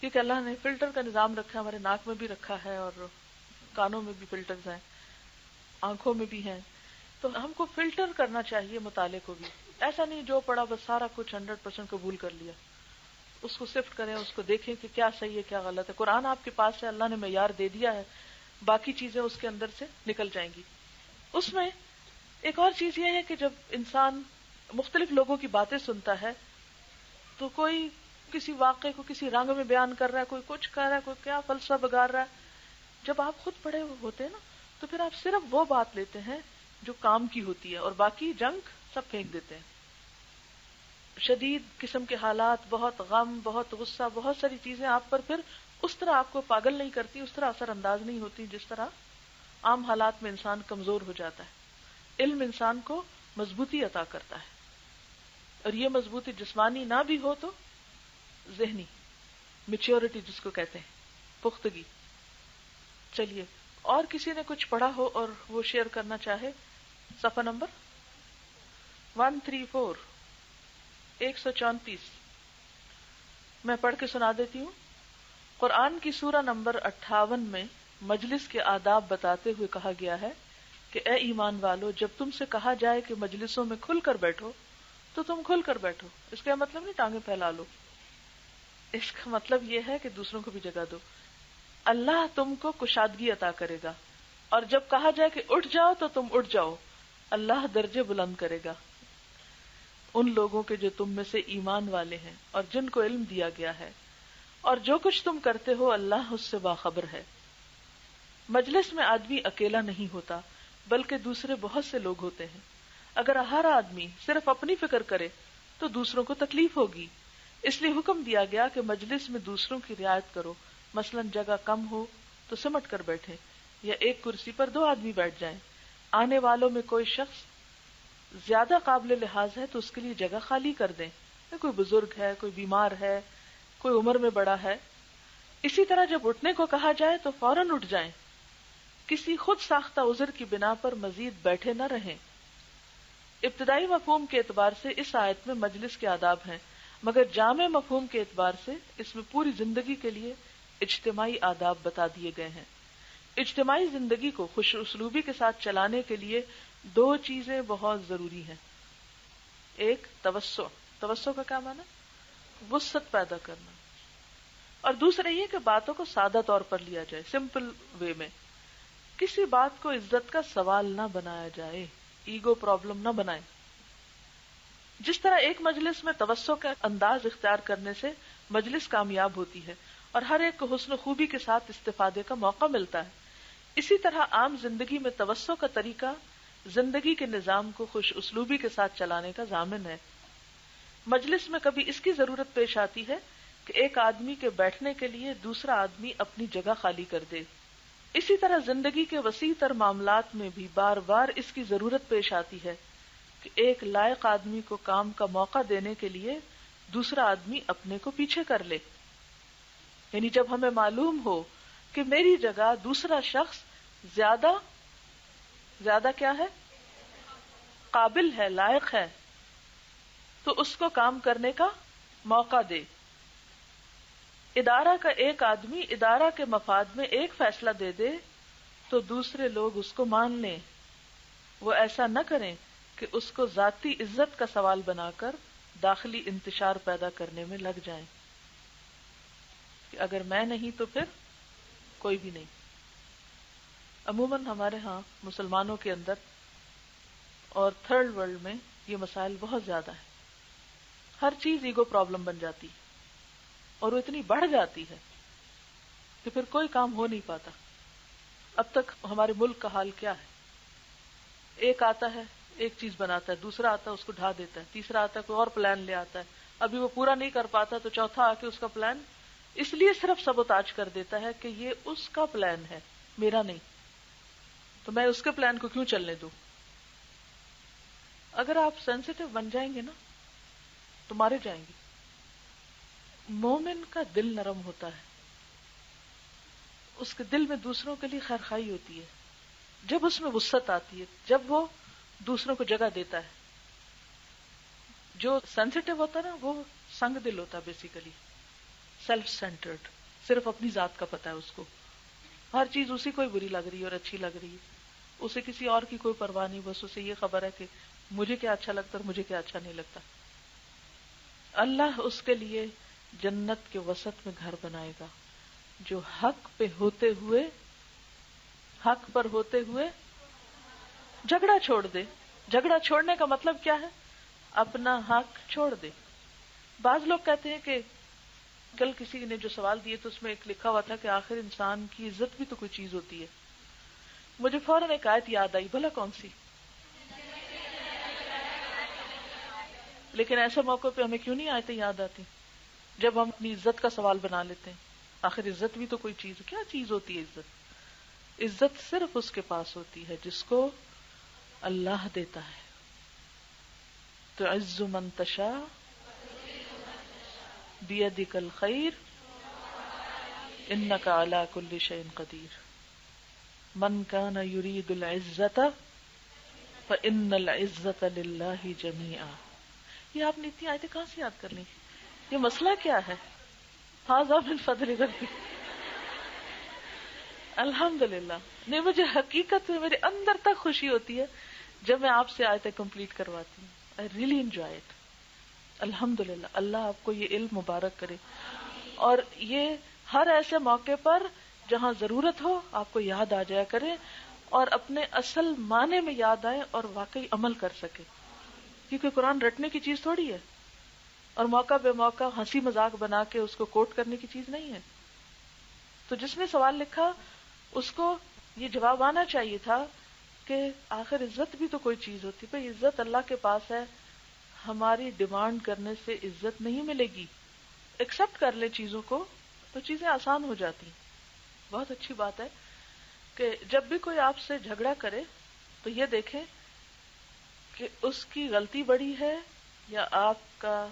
کیونکہ اللہ نے فلٹر کا نظام رکھا ہے، ہمارے ناک میں بھی رکھا ہے، اور کانوں میں بھی فلٹرز ہیں، آنکھوں میں بھی ہیں. تو ہم کو فلٹر کرنا چاہیے مطالعے کو بھی. ایسا نہیں جو پڑھا بس سارا کچھ 100% قبول کر لیا. اس کو سفٹ کریں، اس کو دیکھیں کہ کیا صحیح ہے کیا غلط ہے. قرآن آپ کے پاس ہے، اللہ نے معیار دے دیا ہے، باقی چیزیں اس کے اندر سے نکل جائیں گی. اس میں ایک اور چیز یہ ہے کہ جب انسان مختلف لوگوں کی باتیں سنتا ہے تو کوئی کسی واقعے کو کسی رنگ میں بیان کر رہا ہے، کوئی کچھ کر رہا ہے، کوئی کیا فلسفہ بگاڑ رہا ہے. جب آپ خود پڑھے ہوتے ہیں نا تو پھر آپ صرف وہ بات لیتے ہیں جو کام کی ہوتی ہے، اور باقی جنک سب پھینک دیتے ہیں. شدید قسم کے حالات، بہت غم، بہت غصہ، بہت ساری چیزیں آپ پر پھر اس طرح آپ کو پاگل نہیں کرتی، اس طرح اثر انداز نہیں ہوتی جس طرح عام حالات میں انسان کمزور ہو جاتا ہے. علم انسان کو مضبوطی عطا کرتا ہے، اور یہ مضبوطی جسمانی نہ بھی ہو تو ذہنی میچیورٹی جس کو کہتے ہیں، پختگی. چلیے، اور کسی نے کچھ پڑھا ہو اور وہ شیئر کرنا چاہے. صفحہ نمبر 134 134 میں پڑھ کے سنا دیتی ہوں. قرآن کی سورہ نمبر 58 میں مجلس کے آداب بتاتے ہوئے کہا گیا ہے کہ اے ایمان والو، جب تم سے کہا جائے کہ مجلسوں میں کھل کر بیٹھو تو تم کھل کر بیٹھو. اس کا مطلب نہیں ٹانگیں پھیلا لو، اس کا مطلب یہ ہے کہ دوسروں کو بھی جگہ دو. اللہ تم کو کشادگی عطا کرے گا، اور جب کہا جائے کہ اٹھ جاؤ تو تم اٹھ جاؤ. اللہ درجے بلند کرے گا ان لوگوں کے جو تم میں سے ایمان والے ہیں اور جن کو علم دیا گیا ہے، اور جو کچھ تم کرتے ہو اللہ اس سے باخبر ہے. مجلس میں آدمی اکیلا نہیں ہوتا بلکہ دوسرے بہت سے لوگ ہوتے ہیں. اگر ہر آدمی صرف اپنی فکر کرے تو دوسروں کو تکلیف ہوگی، اس لیے حکم دیا گیا کہ مجلس میں دوسروں کی رعایت کرو. مثلا جگہ کم ہو تو سمٹ کر بیٹھے، یا ایک کرسی پر 2 آدمی بیٹھ جائیں. آنے والوں میں کوئی شخص زیادہ قابل لحاظ ہے تو اس کے لیے جگہ خالی کر دیں. کوئی بزرگ ہے، کوئی بیمار ہے، کوئی عمر میں بڑا ہے. اسی طرح جب اٹھنے کو کہا جائے تو فوراً اٹھ جائیں. کسی خود ساختہ عذر کی بنا پر مزید بیٹھے نہ رہیں. ابتدائی مفہوم کے اعتبار سے اس آیت میں مجلس کے آداب ہیں، مگر جامع مفہوم کے اعتبار سے اس میں پوری زندگی کے لیے اجتماعی آداب بتا دیے گئے ہیں. اجتماعی زندگی کو خوش اسلوبی کے ساتھ چلانے کے لیے 2 چیزیں بہت ضروری ہیں. ایک توسع کا کیا معنی؟ وسعت پیدا کرنا، اور دوسرا یہ کہ باتوں کو سادہ طور پر لیا جائے، سمپل وے میں. کسی بات کو عزت کا سوال نہ بنایا جائے، ایگو پرابلم نہ بنائیں. جس طرح ایک مجلس میں توسع کا انداز اختیار کرنے سے مجلس کامیاب ہوتی ہے اور ہر ایک کو حسن و خوبی کے ساتھ استفادے کا موقع ملتا ہے، اسی طرح عام زندگی میں توسع کا طریقہ زندگی کے نظام کو خوش اسلوبی کے ساتھ چلانے کا ضامن ہے۔ مجلس میں کبھی اس کی ضرورت پیش آتی ہے کہ ایک آدمی کے بیٹھنے کے لیے دوسرا آدمی اپنی جگہ خالی کر دے۔ اسی طرح زندگی کے وسیع تر معاملات میں بھی بار بار اس کی ضرورت پیش آتی ہے کہ ایک لائق آدمی کو کام کا موقع دینے کے لیے دوسرا آدمی اپنے کو پیچھے کر لے۔ یعنی جب ہمیں معلوم ہو کہ میری جگہ دوسرا شخص زیادہ کیا ہے، قابل ہے، لائق ہے، تو اس کو کام کرنے کا موقع دے۔ ادارہ کا ایک آدمی ادارہ کے مفاد میں ایک فیصلہ دے دے تو دوسرے لوگ اس کو مان لیں۔ وہ ایسا نہ کریں کہ اس کو ذاتی عزت کا سوال بنا کر داخلی انتشار پیدا کرنے میں لگ جائیں کہ اگر میں نہیں تو پھر کوئی بھی نہیں۔ عموماً ہمارے ہاں مسلمانوں کے اندر اور تھرڈ ورلڈ میں یہ مسائل بہت زیادہ ہیں۔ ہر چیز ایگو پرابلم بن جاتی اور وہ اتنی بڑھ جاتی ہے کہ پھر کوئی کام ہو نہیں پاتا۔ اب تک ہمارے ملک کا حال کیا ہے؟ ایک آتا ہے ایک چیز بناتا ہے، دوسرا آتا ہے اس کو ڈھا دیتا ہے، تیسرا آتا ہے کوئی اور پلان لے آتا ہے، ابھی وہ پورا نہیں کر پاتا تو چوتھا آ کے اس کا پلان اس لیے صرف سبوتاج کر دیتا ہے کہ یہ اس کا پلان ہے، میرا نہیں، تو میں اس کے پلان کو کیوں چلنے دوں؟ اگر آپ سینسیٹیو بن جائیں گے نا تو مارے جائیں گے۔ مومن کا دل نرم ہوتا ہے، اس کے دل میں دوسروں کے لیے خیرخواہی ہوتی ہے۔ جب اس میں وسعت آتی ہے، جب وہ دوسروں کو جگہ دیتا ہے۔ جو سینسیٹیو ہوتا ہے نا وہ سنگ دل ہوتا ہے، بیسیکلی سیلف سینٹرڈ، صرف اپنی ذات کا پتہ ہے اس کو، ہر چیز اسی کو ہی بری لگ رہی ہے اور اچھی لگ رہی ہے، اسے کسی اور کی کوئی پرواہ نہیں، بس اسے یہ خبر ہے کہ مجھے کیا اچھا لگتا ہے اور مجھے کیا اچھا نہیں لگتا۔ اللہ اس کے لیے جنت کے وسط میں گھر بنائے گا جو حق پر ہوتے ہوئے جھگڑا چھوڑ دے۔ جھگڑا چھوڑنے کا مطلب کیا ہے؟ اپنا حق چھوڑ دے۔ بعض لوگ کہتے ہیں کہ کل کسی نے جو سوال دیے تو اس میں ایک لکھا ہوا تھا کہ آخر انسان کی عزت بھی تو کوئی چیز ہوتی ہے۔ مجھے فوراً ایک آیت یاد آئی، بھلا کون سی؟ لیکن ایسے موقع پہ ہمیں کیوں نہیں آیتیں یاد آتی جب ہم اپنی عزت کا سوال بنا لیتے ہیں؟ آخر عزت بھی تو کوئی چیز ہے۔ کیا چیز ہوتی ہے عزت؟ عزت صرف اس کے پاس ہوتی ہے جس کو اللہ دیتا ہے۔ تعز من تشاء بیدک الخیر انک علی کل شیء قدیر من کان یرید العزت فإن العزت للہ جمیعا۔ یہ آپ نے اتنی آیتیں کہاں سے یاد کر لی؟ یہ مسئلہ کیا ہے؟ ھذا من فضل ربی۔ الحمدللہ، نہیں مجھے حقیقت میں میرے اندر تک خوشی ہوتی ہے جب میں آپ سے آیتیں کمپلیٹ کرواتی ہوں۔ I really enjoy it۔ الحمدللہ، اللہ آپ کو یہ علم مبارک کرے، اور یہ ہر ایسے موقع پر جہاں ضرورت ہو آپ کو یاد آ جایا کرے اور اپنے اصل معنی میں یاد آئے اور واقعی عمل کر سکے، کیونکہ قرآن رٹنے کی چیز تھوڑی ہے اور موقع بے موقع ہنسی مذاق بنا کے اس کو کوٹ کرنے کی چیز نہیں ہے۔ تو جس نے سوال لکھا اس کو یہ جواب آنا چاہیے تھا کہ آخر عزت بھی تو کوئی چیز ہوتی، بھئی عزت اللہ کے پاس ہے، ہماری ڈیمانڈ کرنے سے عزت نہیں ملے گی۔ ایکسپٹ کر لے چیزوں کو تو چیزیں آسان ہو جاتی۔ بہت اچھی بات ہے کہ جب بھی کوئی آپ سے جھگڑا کرے تو یہ دیکھیں کہ اس کی غلطی بڑی ہے یا آپ کا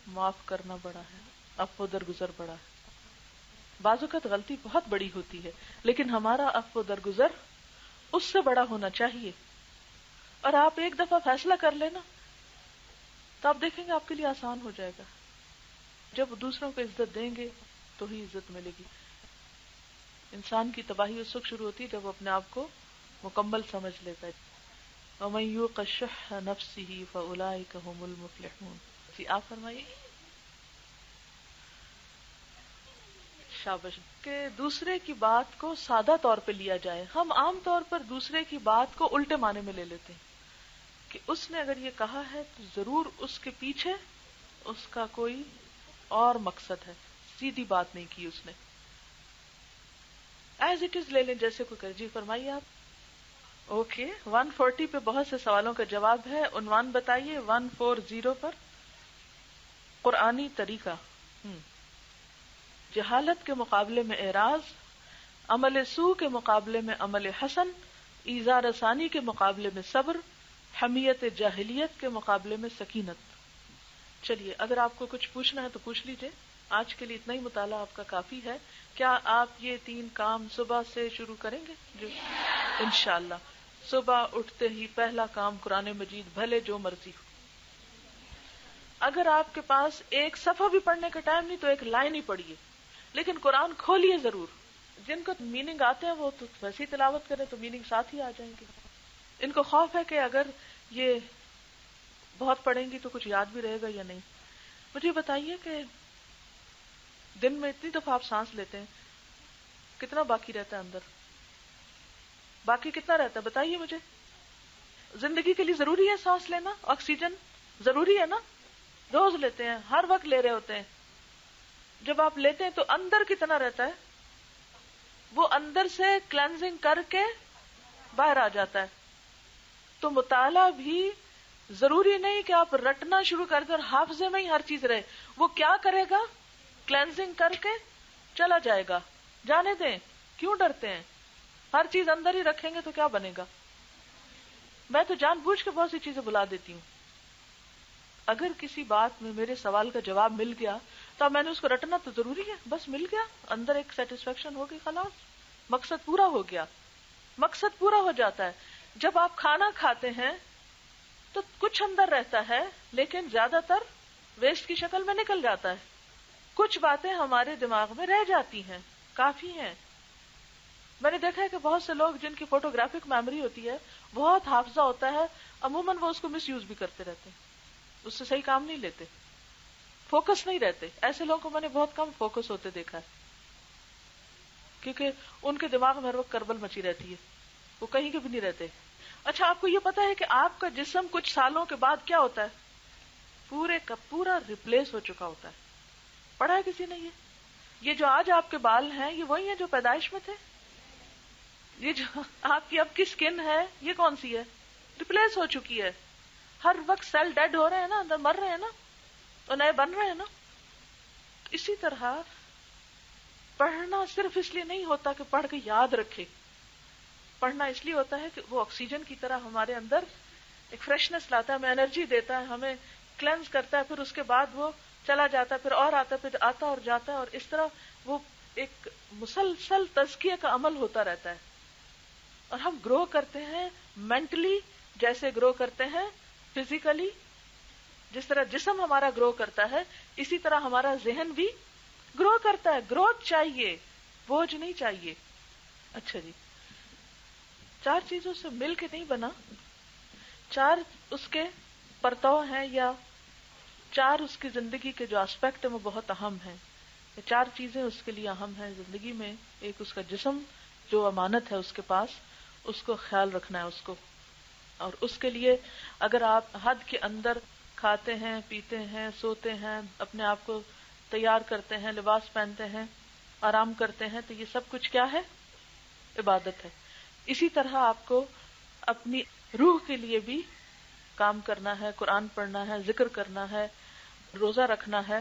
معاف کرنا بڑا ہے، عفو درگزر بڑا ہے۔ بعض اوقات غلطی بہت بڑی ہوتی ہے لیکن ہمارا عفو درگزر اس سے بڑا ہونا چاہیے، اور آپ ایک دفعہ فیصلہ کر لینا تو آپ دیکھیں گے آپ کے لیے آسان ہو جائے گا۔ جب دوسروں کو عزت دیں گے تو ہی عزت ملے گی۔ انسان کی تباہی اس وقت شروع ہوتی ہے جب وہ اپنے آپ کو مکمل سمجھ لیتا ہے۔ وَمَن يُوقَ شُحَّ نَفْسِهِ فَأُولَٰئِكَ هُمُ الْمُفْلِحُونَ۔ جی آپ فرمائیے۔ شاباش۔ کہ دوسرے کی بات کو سادہ طور پہ لیا جائے۔ ہم عام طور پر دوسرے کی بات کو الٹے معنی میں لے لیتے ہیں کہ اس نے اگر یہ کہا ہے تو ضرور اس کے پیچھے اس کا کوئی اور مقصد ہے، سیدھی بات نہیں کی اس نے۔ ایز اٹ از لے لیں جیسے کوئی کرے. جی فرمائیے آپ. اوکے 140 پہ بہت سے سوالوں کا جواب ہے. عنوان بتائیے 140 پر. قرآنی طریقہ. جہالت کے مقابلے میں اعراض، عمل سوء کے مقابلے میں عمل حسن، ایذا رسانی کے مقابلے میں صبر، حمیت جاہلیت کے مقابلے میں سکینت. چلیے اگر آپ کو کچھ پوچھنا ہے تو پوچھ لیجئے. آج کے لیے اتنا ہی مطالعہ آپ کا کافی ہے. کیا آپ یہ 3 کام صبح سے شروع کریں گے؟ جو انشاءاللہ صبح اٹھتے ہی پہلا کام قرآن مجید، بھلے جو مرضی ہو. اگر آپ کے پاس ایک صفحہ بھی پڑھنے کا ٹائم نہیں تو ایک لائن ہی پڑھیے، لیکن قرآن کھولیے ضرور. جن کو میننگ آتے ہیں وہ تو ویسی تلاوت کریں تو میننگ ساتھ ہی آ جائیں گے. ان کو خوف ہے کہ اگر یہ بہت پڑھیں گی تو کچھ یاد بھی رہے گا یا نہیں. مجھے بتائیے کہ دن میں اتنی دفعہ آپ سانس لیتے ہیں، کتنا باقی رہتا ہے اندر؟ باقی کتنا رہتا ہے بتائیے مجھے. زندگی کے لیے ضروری ہے سانس لینا، آکسیجن ضروری ہے نا، روز لیتے ہیں، ہر وقت لے رہے ہوتے ہیں. جب آپ لیتے ہیں تو اندر کتنا رہتا ہے؟ وہ اندر سے کلینزنگ کر کے باہر آ جاتا ہے. تو مطالعہ بھی ضروری نہیں کہ آپ رٹنا شروع کر دیں اور حافظے میں ہی ہر چیز رہے. وہ کیا کرے گا؟ کلینزنگ کر کے چلا جائے گا. جانے دیں، کیوں ڈرتے ہیں؟ ہر چیز اندر ہی رکھیں گے تو کیا بنے گا؟ میں تو جان بوجھ کے بہت سی چیزیں بلا دیتی ہوں. اگر کسی بات میں میرے سوال کا جواب مل گیا تو اب میں نے اس کو رٹنا تو ضروری ہے. بس مل گیا، اندر ایک سیٹسفیکشن ہو گئی، خلاص مقصد پورا ہو گیا. مقصد پورا ہو جاتا ہے. جب آپ کھانا کھاتے ہیں تو کچھ اندر رہتا ہے لیکن زیادہ تر ویسٹ کی شکل میں نکل جاتا ہے. کچھ باتیں ہمارے دماغ میں رہ جاتی ہیں، کافی ہیں. میں نے دیکھا ہے کہ بہت سے لوگ جن کی فوٹوگرافک میموری ہوتی ہے، بہت حافظہ ہوتا ہے، عموماً وہ اس کو مس یوز بھی کرتے رہتے ہیں، اس سے صحیح کام نہیں لیتے، فوکس نہیں رہتے. ایسے لوگوں کو میں نے بہت کم فوکس ہوتے دیکھا ہے، کیونکہ ان کے دماغ میں ہر وقت کربل مچی رہتی ہے، وہ کہیں کے بھی نہیں رہتے. اچھا آپ کو یہ پتا ہے کہ آپ کا جسم کچھ سالوں کے بعد کیا ہوتا ہے؟ پورے کا پورا ریپلیس ہو چکا ہوتا ہے. پڑھا ہے کسی نے یہ جو آج آپ کے بال ہیں یہ وہی ہیں جو پیدائش میں تھے. یہ جو آپ کی اب کی سکن ہے یہ کون سی ہے؟ ریپلیس ہو چکی ہے. ہر وقت سیل ڈیڈ ہو رہے ہیں نا، اندر مر رہے ہیں نا، اور نئے بن رہے ہیں نا. اسی طرح پڑھنا صرف اس لیے نہیں ہوتا کہ پڑھ کے یاد رکھے. پڑھنا اس لیے ہوتا ہے کہ وہ آکسیجن کی طرح ہمارے اندر ایک فریشنس لاتا ہے، ہمیں انرجی دیتا ہے، ہمیں کلینز کرتا ہے، پھر اس کے بعد وہ چلا جاتا ہے، پھر اور آتا ہے، پھر آتا اور جاتا ہے، اور اس طرح وہ ایک مسلسل تزکیہ کا عمل ہوتا رہتا ہے. اور ہم گرو کرتے ہیں مینٹلی جیسے گرو کرتے ہیں فزیکلی. جس طرح جسم ہمارا گرو کرتا ہے اسی طرح ہمارا ذہن بھی گرو کرتا ہے. گروتھ چاہیے، بوجھ نہیں چاہیے. اچھا جی، 4 چیزوں سے مل کے نہیں بنا، 4 اس کے پرتو ہیں یا 4 اس کی زندگی کے جو اسپیکٹ ہیں وہ بہت اہم ہیں. 4 چیزیں اس کے لیے اہم ہیں زندگی میں. ایک اس کا جسم جو امانت ہے اس کے پاس، اس کو خیال رکھنا ہے اس کو. اور اس کے لیے اگر آپ حد کے اندر کھاتے ہیں، پیتے ہیں، سوتے ہیں، اپنے آپ کو تیار کرتے ہیں، لباس پہنتے ہیں، آرام کرتے ہیں، تو یہ سب کچھ کیا ہے؟ عبادت ہے. اسی طرح آپ کو اپنی روح کے لیے بھی کام کرنا ہے، قرآن پڑھنا ہے، ذکر کرنا ہے، روزہ رکھنا ہے،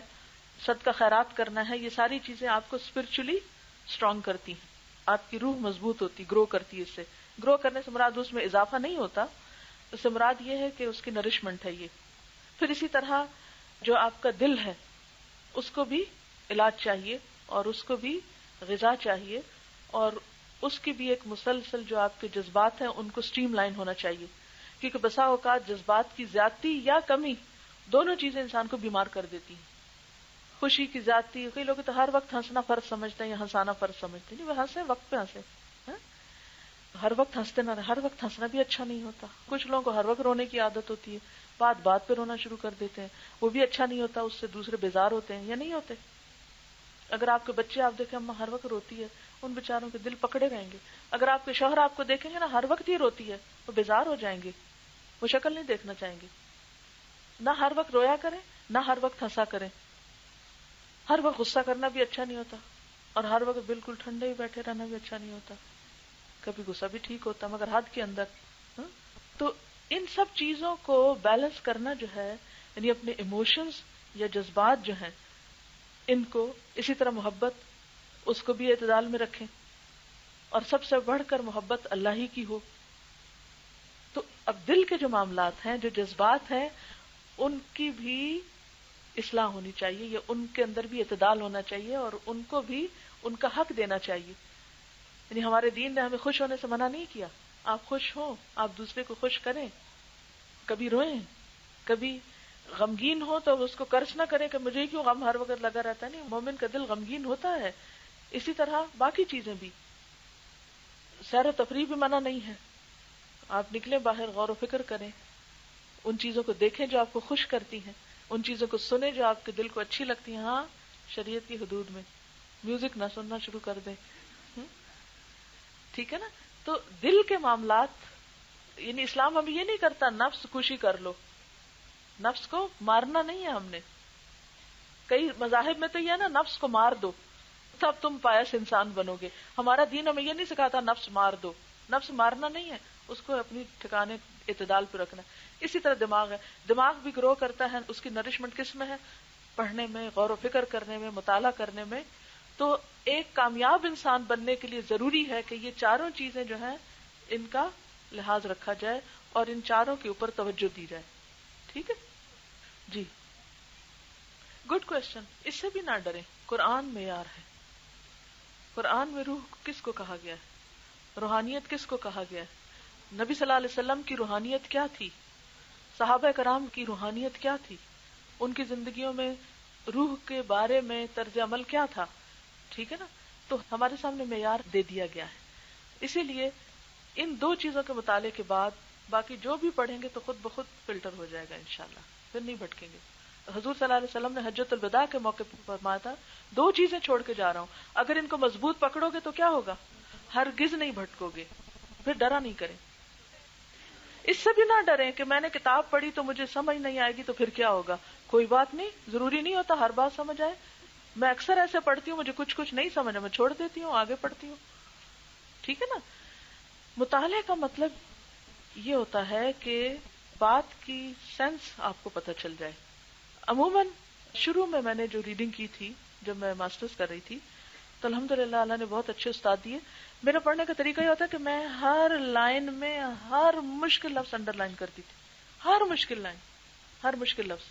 صدقہ خیرات کرنا ہے. یہ ساری چیزیں آپ کو اسپرچولی اسٹرانگ کرتی ہیں، آپ کی روح مضبوط ہوتی، گرو کرتی. اس سے گرو کرنے سے مراد اس میں اضافہ نہیں ہوتا، اس سے مراد یہ ہے کہ اس کی نرشمنٹ ہے یہ. پھر اسی طرح جو آپ کا دل ہے اس کو بھی علاج چاہیے، اور اس کو بھی غذا چاہیے، اور اس کی بھی ایک مسلسل جو آپ کے جذبات ہیں ان کو سٹریم لائن ہونا چاہیے. کیونکہ بسا اوقات جذبات کی زیادتی یا کمی دونوں چیزیں انسان کو بیمار کر دیتی ہیں. خوشی کی زیادتی، کئی لوگ تو ہر وقت ہنسنا فرض سمجھتے ہیں یا ہنسانا فرض سمجھتے ہیں. نہیں، وہ ہنسے وقت پہ ہنسے، ہر وقت ہنستے نہ رہے. ہر وقت ہنسنا بھی اچھا نہیں ہوتا. کچھ لوگوں کو ہر وقت رونے کی عادت ہوتی ہے، بات بات پہ رونا شروع کر دیتے ہیں، وہ بھی اچھا نہیں ہوتا. اس سے دوسرے بیزار ہوتے ہیں یا نہیں ہوتے. اگر آپ کے بچے آپ دیکھیں اماں ہر وقت روتی ہے، ان بیچاروں کے دل پکڑے رہیں گے. اگر آپ کے شوہر آپ کو دیکھیں گے نا ہر وقت ہی روتی ہے، وہ بیزار ہو جائیں گے، وہ شکل نہیں دیکھنا چاہیں گے. نہ ہر وقت رویا کریں، نہ ہر وقت ہنسا کریں. ہر وقت غصہ کرنا بھی اچھا نہیں ہوتا. اور ہر وقت بالکل ٹھنڈے ہی بیٹھے رہنا بھی اچھا نہیں ہوتا، کبھی غصہ بھی ٹھیک ہوتا مگر حد کے اندر. تو ان سب چیزوں کو بیلنس کرنا جو ہے، یعنی اپنے ایموشنز یا جذبات جو ہیں ان کو، اسی طرح محبت اس کو بھی اعتدال میں رکھیں، اور سب سے بڑھ کر محبت اللہ ہی کی ہو. تو اب دل کے جو معاملات ہیں، جو جذبات ہیں، ان کی بھی اصلاح ہونی چاہیے، یا ان کے اندر بھی اعتدال ہونا چاہیے، اور ان کو بھی ان کا حق دینا چاہیے. یعنی ہمارے دین نے ہمیں خوش ہونے سے منع نہیں کیا. آپ خوش ہوں، آپ دوسرے کو خوش کریں، کبھی روئیں، کبھی غمگین ہو تو اس کو قرض نہ کریں کہ مجھے کیوں غم ہر وقت لگا رہتا ہے. نہیں، مومن کا دل غمگین ہوتا ہے. اسی طرح باقی چیزیں بھی، سیر و تفریح بھی منع نہیں ہے. آپ نکلیں باہر، غور و فکر کریں، ان چیزوں کو دیکھیں جو آپ کو خوش کرتی ہیں، ان چیزوں کو سنیں جو آپ کے دل کو اچھی لگتی ہیں، ہاں شریعت کی حدود میں. میوزک نہ سننا شروع کر دیں، ٹھیک ہے نا. تو دل کے معاملات، یعنی اسلام ہمیں یہ نہیں کرتا نفس خوشی کر لو، نفس کو مارنا نہیں ہے. ہم نے کئی مذاہب میں تو یہ ہے نا، نفس کو مار دو تب تم پایس انسان بنو گے. ہمارا دین ہمیں یہ نہیں سکھاتا نفس مار دو، نفس مارنا نہیں ہے، اس کو اپنی ٹھکانے اعتدال پہ رکھنا ہے. اسی طرح دماغ ہے، دماغ بھی گرو کرتا ہے، اس کی نرشمنٹ کس میں ہے؟ پڑھنے میں، غور و فکر کرنے میں، مطالعہ کرنے میں. تو ایک کامیاب انسان بننے کے لیے ضروری ہے کہ یہ چاروں چیزیں جو ہیں ان کا لحاظ رکھا جائے اور ان چاروں کے اوپر توجہ دی جائے. ٹھیک ہے جی، گڈ کوشچن. اس سے بھی نہ ڈریں، قرآن معیار ہے. قرآن میں روح کس کو کہا گیا ہے؟ روحانیت کس کو کہا گیا ہے؟ نبی صلی اللہ علیہ وسلم کی روحانیت کیا تھی؟ صحابہ کرام کی روحانیت کیا تھی؟ ان کی زندگیوں میں روح کے بارے میں طرز عمل کیا تھا؟ ٹھیک ہے نا. تو ہمارے سامنے معیار دے دیا گیا ہے. اسی لیے ان دو چیزوں کے مطالعے کے بعد باقی جو بھی پڑھیں گے تو خود بخود فلٹر ہو جائے گا انشاءاللہ، پھر نہیں بھٹکیں گے. حضور صلی اللہ علیہ وسلم نے حجۃ الوداع کے موقع پر فرمایا تھا، دو چیزیں چھوڑ کے جا رہا ہوں، اگر ان کو مضبوط پکڑو گے تو کیا ہوگا؟ ہرگز نہیں بھٹکو گے. پھر ڈرا نہیں کریں. اس سے بھی نہ ڈریں کہ میں نے کتاب پڑھی تو مجھے سمجھ نہیں آئے گی تو پھر کیا ہوگا. کوئی بات نہیں، ضروری نہیں ہوتا ہر بات سمجھ آئے. میں اکثر ایسے پڑھتی ہوں، مجھے کچھ نہیں سمجھا، میں چھوڑ دیتی ہوں، آگے پڑھتی ہوں. ٹھیک ہے نا. مطالعے کا مطلب یہ ہوتا ہے کہ بات کی سینس آپ کو پتہ چل جائے. عموماً شروع میں نے جو ریڈنگ کی تھی جب میں ماسٹرز کر رہی تھی تو الحمدللہ اللہ نے بہت اچھے استاد دیے. میرا پڑھنے کا طریقہ یہ ہوتا ہے کہ میں ہر لائن میں ہر مشکل لفظ انڈر لائن کرتی تھی، ہر مشکل لائن، ہر مشکل لفظ،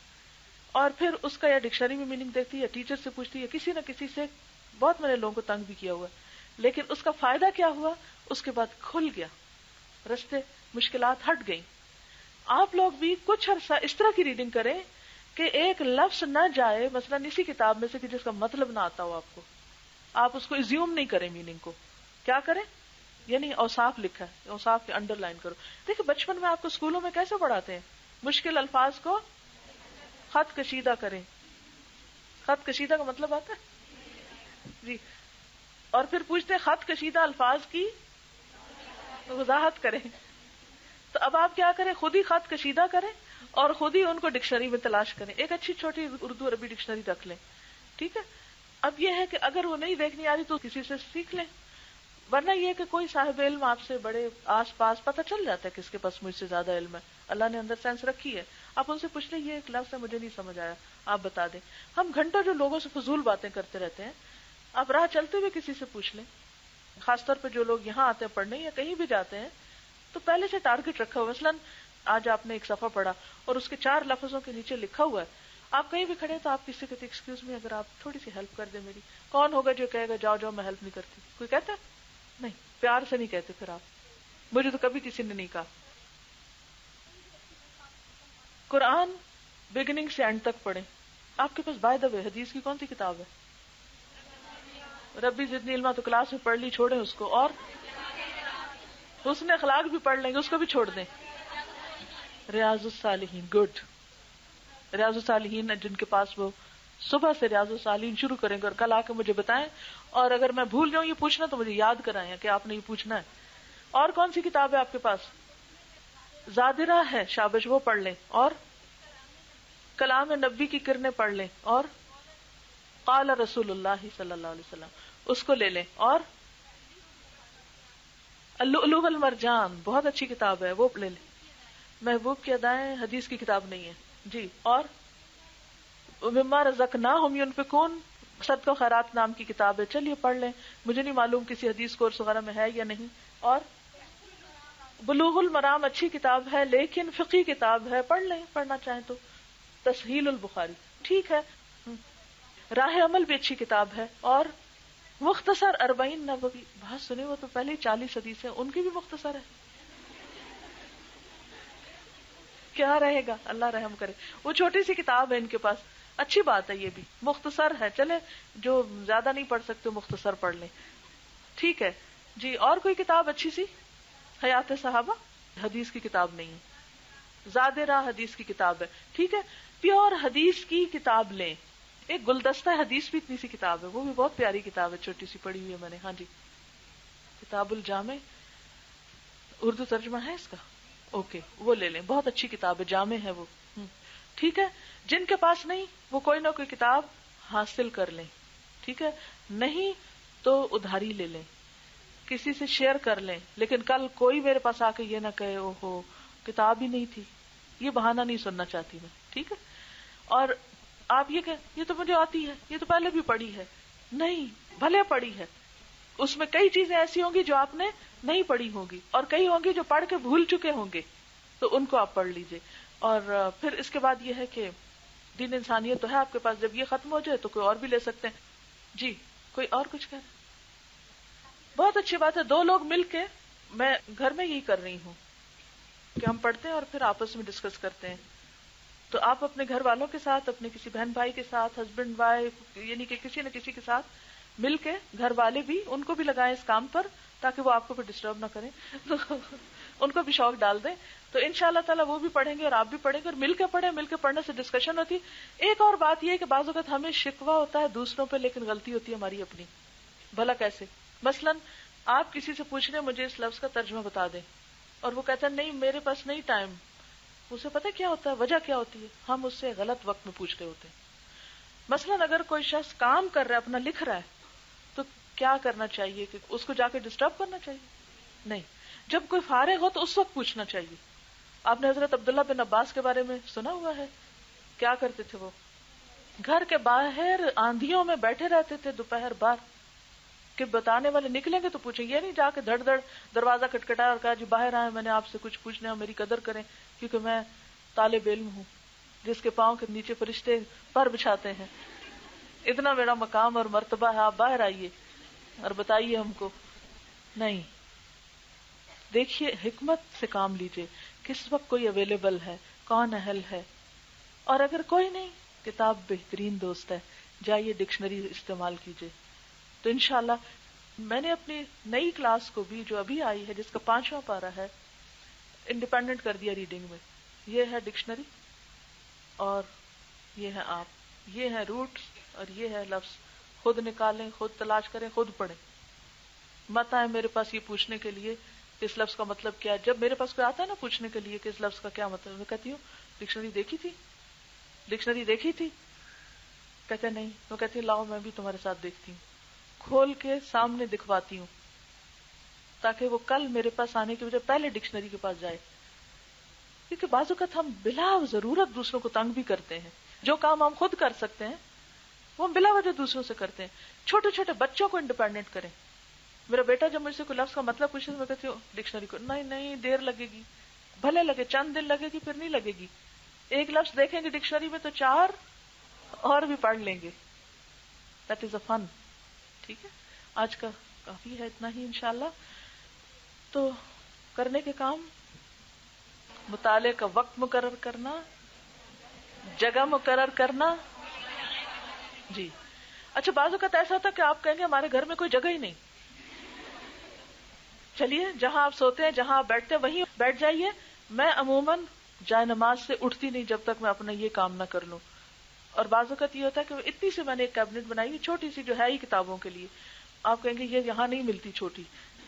اور پھر اس کا یا ڈکشنری میں میننگ دیکھتی یا ٹیچر سے پوچھتی یا کسی نہ کسی سے. بہت میں نے لوگوں کو تنگ بھی کیا ہوا، لیکن اس کا فائدہ کیا ہوا؟ اس کے بعد کھل گیا رستے، مشکلات ہٹ گئیں. آپ لوگ بھی کچھ عرصہ اس طرح کی ریڈنگ کریں کہ ایک لفظ نہ جائے مثلا اسی کتاب میں سے کہ جس کا مطلب نہ آتا ہو آپ اس کو ایزیوم نہیں کریں میننگ کو. کیا کریں؟ یعنی اوصاف لکھا ہے، اوصاف کے انڈر لائن کرو. دیکھیں بچپن میں آپ کو اسکولوں میں کیسے پڑھاتے ہیں؟ مشکل الفاظ کو خط کشیدہ کریں. خط کشیدہ کا مطلب آتا ہے جی. اور پھر پوچھتے ہیں خط کشیدہ الفاظ کی وضاحت کریں. تو اب آپ کیا کریں؟ خود ہی خط کشیدہ کریں اور خود ہی ان کو ڈکشنری میں تلاش کریں. ایک اچھی چھوٹی اردو عربی ڈکشنری رکھ لیں. ٹھیک ہے. اب یہ ہے کہ اگر وہ نہیں دیکھنی آ رہی تو کسی سے سیکھ لیں، ورنہ یہ کہ کوئی صاحب علم آپ سے بڑے آس پاس پتہ چل جاتا ہے کس کے پاس مجھ سے زیادہ علم ہے، اللہ نے اندر سینس رکھی ہے. آپ ان سے پوچھ لیں یہ ایک لفظ ہے مجھے نہیں سمجھ آیا، آپ بتا دیں. ہم گھنٹوں جو لوگوں سے فضول باتیں کرتے رہتے ہیں، آپ راہ چلتے ہوئے کسی سے پوچھ لیں. خاص طور پہ جو لوگ یہاں آتے ہیں پڑھنے یا کہیں بھی جاتے ہیں تو پہلے سے ٹارگٹ رکھا ہوا. مثلاً آج آپ نے ایک صفحہ پڑھا اور اس کے 4 لفظوں کے نیچے لکھا ہوا ہے، آپ کہیں بھی کھڑے تو آپ کسی کہتے ایکسکیوز می اگر آپ تھوڑی سی ہیلپ کر دیں میری. کون ہوگا جو کہے گا جاؤ میں ہیلپ نہیں کرتی؟ کوئی کہتا ہے؟ نہیں. پیار سے نہیں کہتے. پھر آپ، مجھے تو کبھی کسی نے نہیں کہا. قرآن بگننگ سے اینڈ تک پڑھیں. آپ کے پاس بائی دا وے حدیث کی کون سی کتاب ہے؟ ربی زدنی علما تو کلاس میں پڑھ لی، چھوڑیں اس کو. اور حسن اخلاق بھی پڑھ لیں گے، اس کو بھی چھوڑ دیں. ریاض الصالحین، گڈ. ریاض الصالحین جن کے پاس، وہ صبح سے ریاض الصالحین شروع کریں گے اور کل آ کے مجھے بتائیں، اور اگر میں بھول جاؤں یہ پوچھنا تو مجھے یاد کرائیں کہ آپ نے یہ پوچھنا ہے. اور کون سی کتاب ہے آپ کے پاس؟ زادرہ ہے، شابش، وہ پڑھ لیں. اور کلام نبی کی کرنیں پڑھ لیں. اور قال رسول اللہ صلی اللہ علیہ وسلم، اس کو لے لیں. اور اللؤلؤ والمرجان بہت اچھی کتاب ہے، وہ لے لیں. محبوب کی ادائیں حدیث کی کتاب نہیں ہے جی. اور مما رزقناہم ینفقون صدقہ خیرات نام کی کتاب ہے، چلیے پڑھ لیں. مجھے نہیں معلوم کسی حدیث کورس وغیرہ میں ہے یا نہیں. اور بلوغ المرام اچھی کتاب ہے لیکن فقہی کتاب ہے، پڑھ لیں پڑھنا چاہیں تو. تسہیل البخاری ٹھیک ہے. راہ عمل بھی اچھی کتاب ہے. اور مختصر 40 نبوی بات سنی، وہ تو پہلے 40 حدیث ہیں، ان کی بھی مختصر ہے. کیا رہے گا، اللہ رحم کرے. وہ چھوٹی سی کتاب ہے ان کے پاس، اچھی بات ہے، یہ بھی مختصر ہے. چلے جو زیادہ نہیں پڑھ سکتے مختصر پڑھ لیں، ٹھیک ہے جی. اور کوئی کتاب اچھی سی؟ حیات صحابہ حدیث کی کتاب نہیں ہے. زاد راہ حدیث کی کتاب ہے، ٹھیک ہے. پیور حدیث کی کتاب لیں. ایک گلدستہ حدیث بھی اتنی سی کتاب ہے، وہ بھی بہت پیاری کتاب ہے، چھوٹی سی پڑھی ہوئی ہے میں نے. ہاں جی، کتاب الجامع، اردو ترجمہ ہے اس کا؟ اوکے، وہ لے لیں، بہت اچھی کتاب ہے، جامع ہے وہ. ٹھیک ہے. جن کے پاس نہیں وہ کوئی نہ کوئی کتاب حاصل کر لیں، ٹھیک ہے. نہیں تو ادھاری لے لیں، کسی سے شیئر کر لیں. لیکن کل کوئی میرے پاس آ کے یہ نہ کہے اوہو کتاب ہی نہیں تھی، یہ بہانہ نہیں سننا چاہتی میں، ٹھیک ہے. اور آپ یہ کہ یہ تو مجھے آتی ہے، یہ تو پہلے بھی پڑھی ہے. نہیں، بھلے پڑھی ہے، اس میں کئی چیزیں ایسی ہوں گی جو آپ نے نہیں پڑھی ہوں گی، اور کئی ہوں گی جو پڑھ کے بھول چکے ہوں گے، تو ان کو آپ پڑھ لیجئے. اور پھر اس کے بعد یہ ہے کہ دین انسانیت تو ہے آپ کے پاس، جب یہ ختم ہو جائے تو کوئی اور بھی لے سکتے ہیں. جی کوئی اور کچھ کہہ رہے؟ بہت اچھی بات ہے. 2 لوگ مل کے، میں گھر میں یہی کر رہی ہوں کہ ہم پڑھتے ہیں اور پھر آپس میں ڈسکس کرتے ہیں. تو آپ اپنے گھر والوں کے ساتھ، اپنے کسی بہن بھائی کے ساتھ، ہسبینڈ وائف، یعنی کہ کسی نہ کسی کے ساتھ مل کے، گھر والے بھی ان کو بھی لگائیں اس کام پر تاکہ وہ آپ کو پھر ڈسٹرب نہ کریں ان کو بھی شوق ڈال دیں. تو انشاءاللہ تعالیٰ وہ بھی پڑھیں گے اور آپ بھی پڑھیں گے، اور مل کے پڑھیں. مل کے پڑھنے سے ڈسکشن ہوتی. ایک اور بات یہ ہے کہ بعض اوقات ہمیں شکوہ ہوتا ہے دوسروں پہ، لیکن غلطی ہوتی ہے ہماری اپنی. بھلا کیسے؟ مثلا آپ کسی سے پوچھ رہے ہیں مجھے اس لفظ کا ترجمہ بتا دیں، اور وہ کہتا ہے نہیں میرے پاس نہیں ٹائم. اسے پتہ کیا ہوتا ہے، وجہ کیا ہوتی ہے؟ ہم اس سے غلط وقت میں پوچھ رہے ہوتے ہیں. مثلا اگر کوئی شخص کام کر رہا ہے، اپنا لکھ رہا ہے، تو کیا کرنا چاہیے؟ کہ اس کو جا کے ڈسٹرب کرنا چاہیے؟ نہیں. جب کوئی فارغ ہو تو اس وقت پوچھنا چاہیے. آپ نے حضرت عبداللہ بن عباس کے بارے میں سنا ہوا ہے، کیا کرتے تھے وہ؟ گھر کے باہر آندھیوں میں بیٹھے رہتے تھے دوپہر بھر، کہ بتانے والے نکلیں گے تو پوچھیں. یہ نہیں جا کے دھڑ دھڑ دروازہ کٹکھٹایا اور کہا جی باہر آئے، میں نے آپ سے کچھ پوچھنا ہے، میری قدر کریں کیونکہ میں طالب علم ہوں جس کے پاؤں کے نیچے فرشتے پر بچھاتے ہیں، اتنا میرا مقام اور مرتبہ ہے، آپ باہر آئیے اور بتائیے ہم کو. نہیں، دیکھیے حکمت سے کام لیجئے، کس وقت کوئی اویلیبل ہے، کون اہل ہے. اور اگر کوئی نہیں، کتاب بہترین دوست ہے، جائیے ڈکشنری استعمال کیجئے. تو انشاءاللہ میں نے اپنی نئی کلاس کو بھی جو ابھی آئی ہے، جس کا 5واں پارہ ہے، انڈیپینڈنٹ کر دیا ریڈنگ میں. یہ ہے ڈکشنری اور یہ ہے آپ، یہ ہے روٹس اور یہ ہے لفظ. خود نکالیں، خود تلاش کریں، خود پڑھیں. مت آئے میرے پاس یہ پوچھنے کے لیے کہ اس لفظ کا مطلب کیا ہے. جب میرے پاس کوئی آتا ہے نا پوچھنے کے لیے کہ اس لفظ کا کیا مطلب، میں کہتی ہوں ڈکشنری دیکھی تھی، ڈکشنری دیکھی تھی. کہتے نہیں. وہ کہتی لاؤ میں بھی تمہارے ساتھ دیکھتی ہوں، کھول کے سامنے دکھواتی ہوں تاکہ وہ کل میرے پاس آنے کی بجائے پہلے ڈکشنری کے پاس جائے. کیونکہ بعض اوقات ہم بلا ضرورت دوسروں کو تنگ بھی کرتے ہیں. جو کام ہم خود کر سکتے ہیں وہ ہم بلا وجہ دوسروں سے کرتے ہیں. چھوٹے چھوٹے بچوں کو انڈیپینڈنٹ کریں. میرا بیٹا جب مجھ سے کوئی لفظ کا مطلب پوچھے تو میں کہتی ہوں ڈکشنری کو. نہیں نہیں دیر لگے گی، بھلے لگے چند دن لگے گی، پھر نہیں لگے گی. ایک لفظ دیکھیں گے ڈکشنری میں تو 4 اور بھی پڑھ لیں گے. دیٹ از اے فن. ٹھیک ہے، آج کا کافی ہے، اتنا ہی انشاءاللہ. تو کرنے کے کام، مطالعے کا وقت مقرر کرنا، جگہ مقرر کرنا. جی اچھا، بعض اوقات ایسا ہوتا ہے کہ آپ کہیں گے ہمارے گھر میں کوئی جگہ ہی نہیں. چلیے جہاں آپ سوتے ہیں، جہاں آپ بیٹھتے ہیں وہیں بیٹھ جائیے. میں عموماً جائے نماز سے اٹھتی نہیں جب تک میں اپنا یہ کام نہ کر لوں. اور بعض اوقات یہ ہوتا ہے کہ اتنی سی میں نے ایک کیبنٹ بنائی ہے چھوٹی سی، جو ہے ہی کتابوں کے لیے. آپ کہیں گے یہ یہاں نہیں ملتی چھوٹی.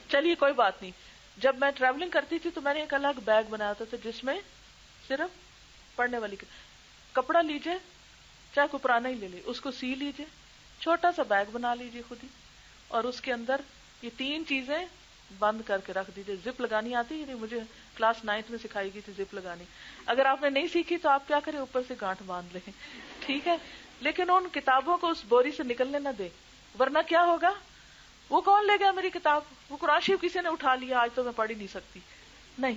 چلیے کوئی بات نہیں. جب میں ٹریولنگ کرتی تھی تو میں نے ایک الگ بیگ بنایا تھا جس میں صرف پڑھنے والی کپڑا لیجئے، چاہے کوئی پرانا ہی لے لے، اس کو سی لیجئے، چھوٹا سا بیگ بنا لیجیے خود ہی، اور اس کے اندر یہ 3 چیزیں بند کر کے رکھ دیجیے. زپ لگانی آتی ہے، مجھے کلاس 9 میں سکھائی گئی تھی زپ لگانی. اگر آپ نے نہیں سیکھی تو آپ کیا کریں، اوپر سے گانٹھ باندھ لیں، ٹھیک ہے. لیکن ان کتابوں کو اس بوری سے نکلنے نہ دے، ورنہ کیا ہوگا، وہ کون لے گیا میری کتاب، وہ قرآن شریف کسی نے اٹھا لیا، آج تو میں پڑھ ہی نہیں سکتی. نہیں،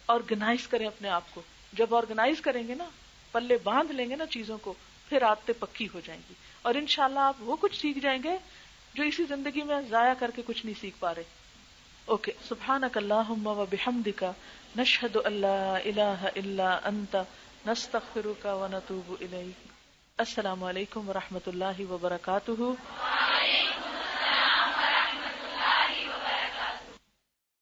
آرگنائز کریں اپنے آپ کو. جب آرگنائز کریں گے نا، پلے باندھ لیں گے نا چیزوں کو، پھر عادتیں پکی ہو جائیں گی، اور انشاءاللہ آپ وہ کچھ سیکھ جائیں گے جو اسی زندگی میں ضائع کر کے کچھ نہیں سیکھ پا رہے. اوکے، سبحانک اللہم و بحمدک، نشہد ان لا الہ الا انت، نستغفرک و نتوب الیک. السلام علیکم و رحمۃ اللہ وبرکاتہ.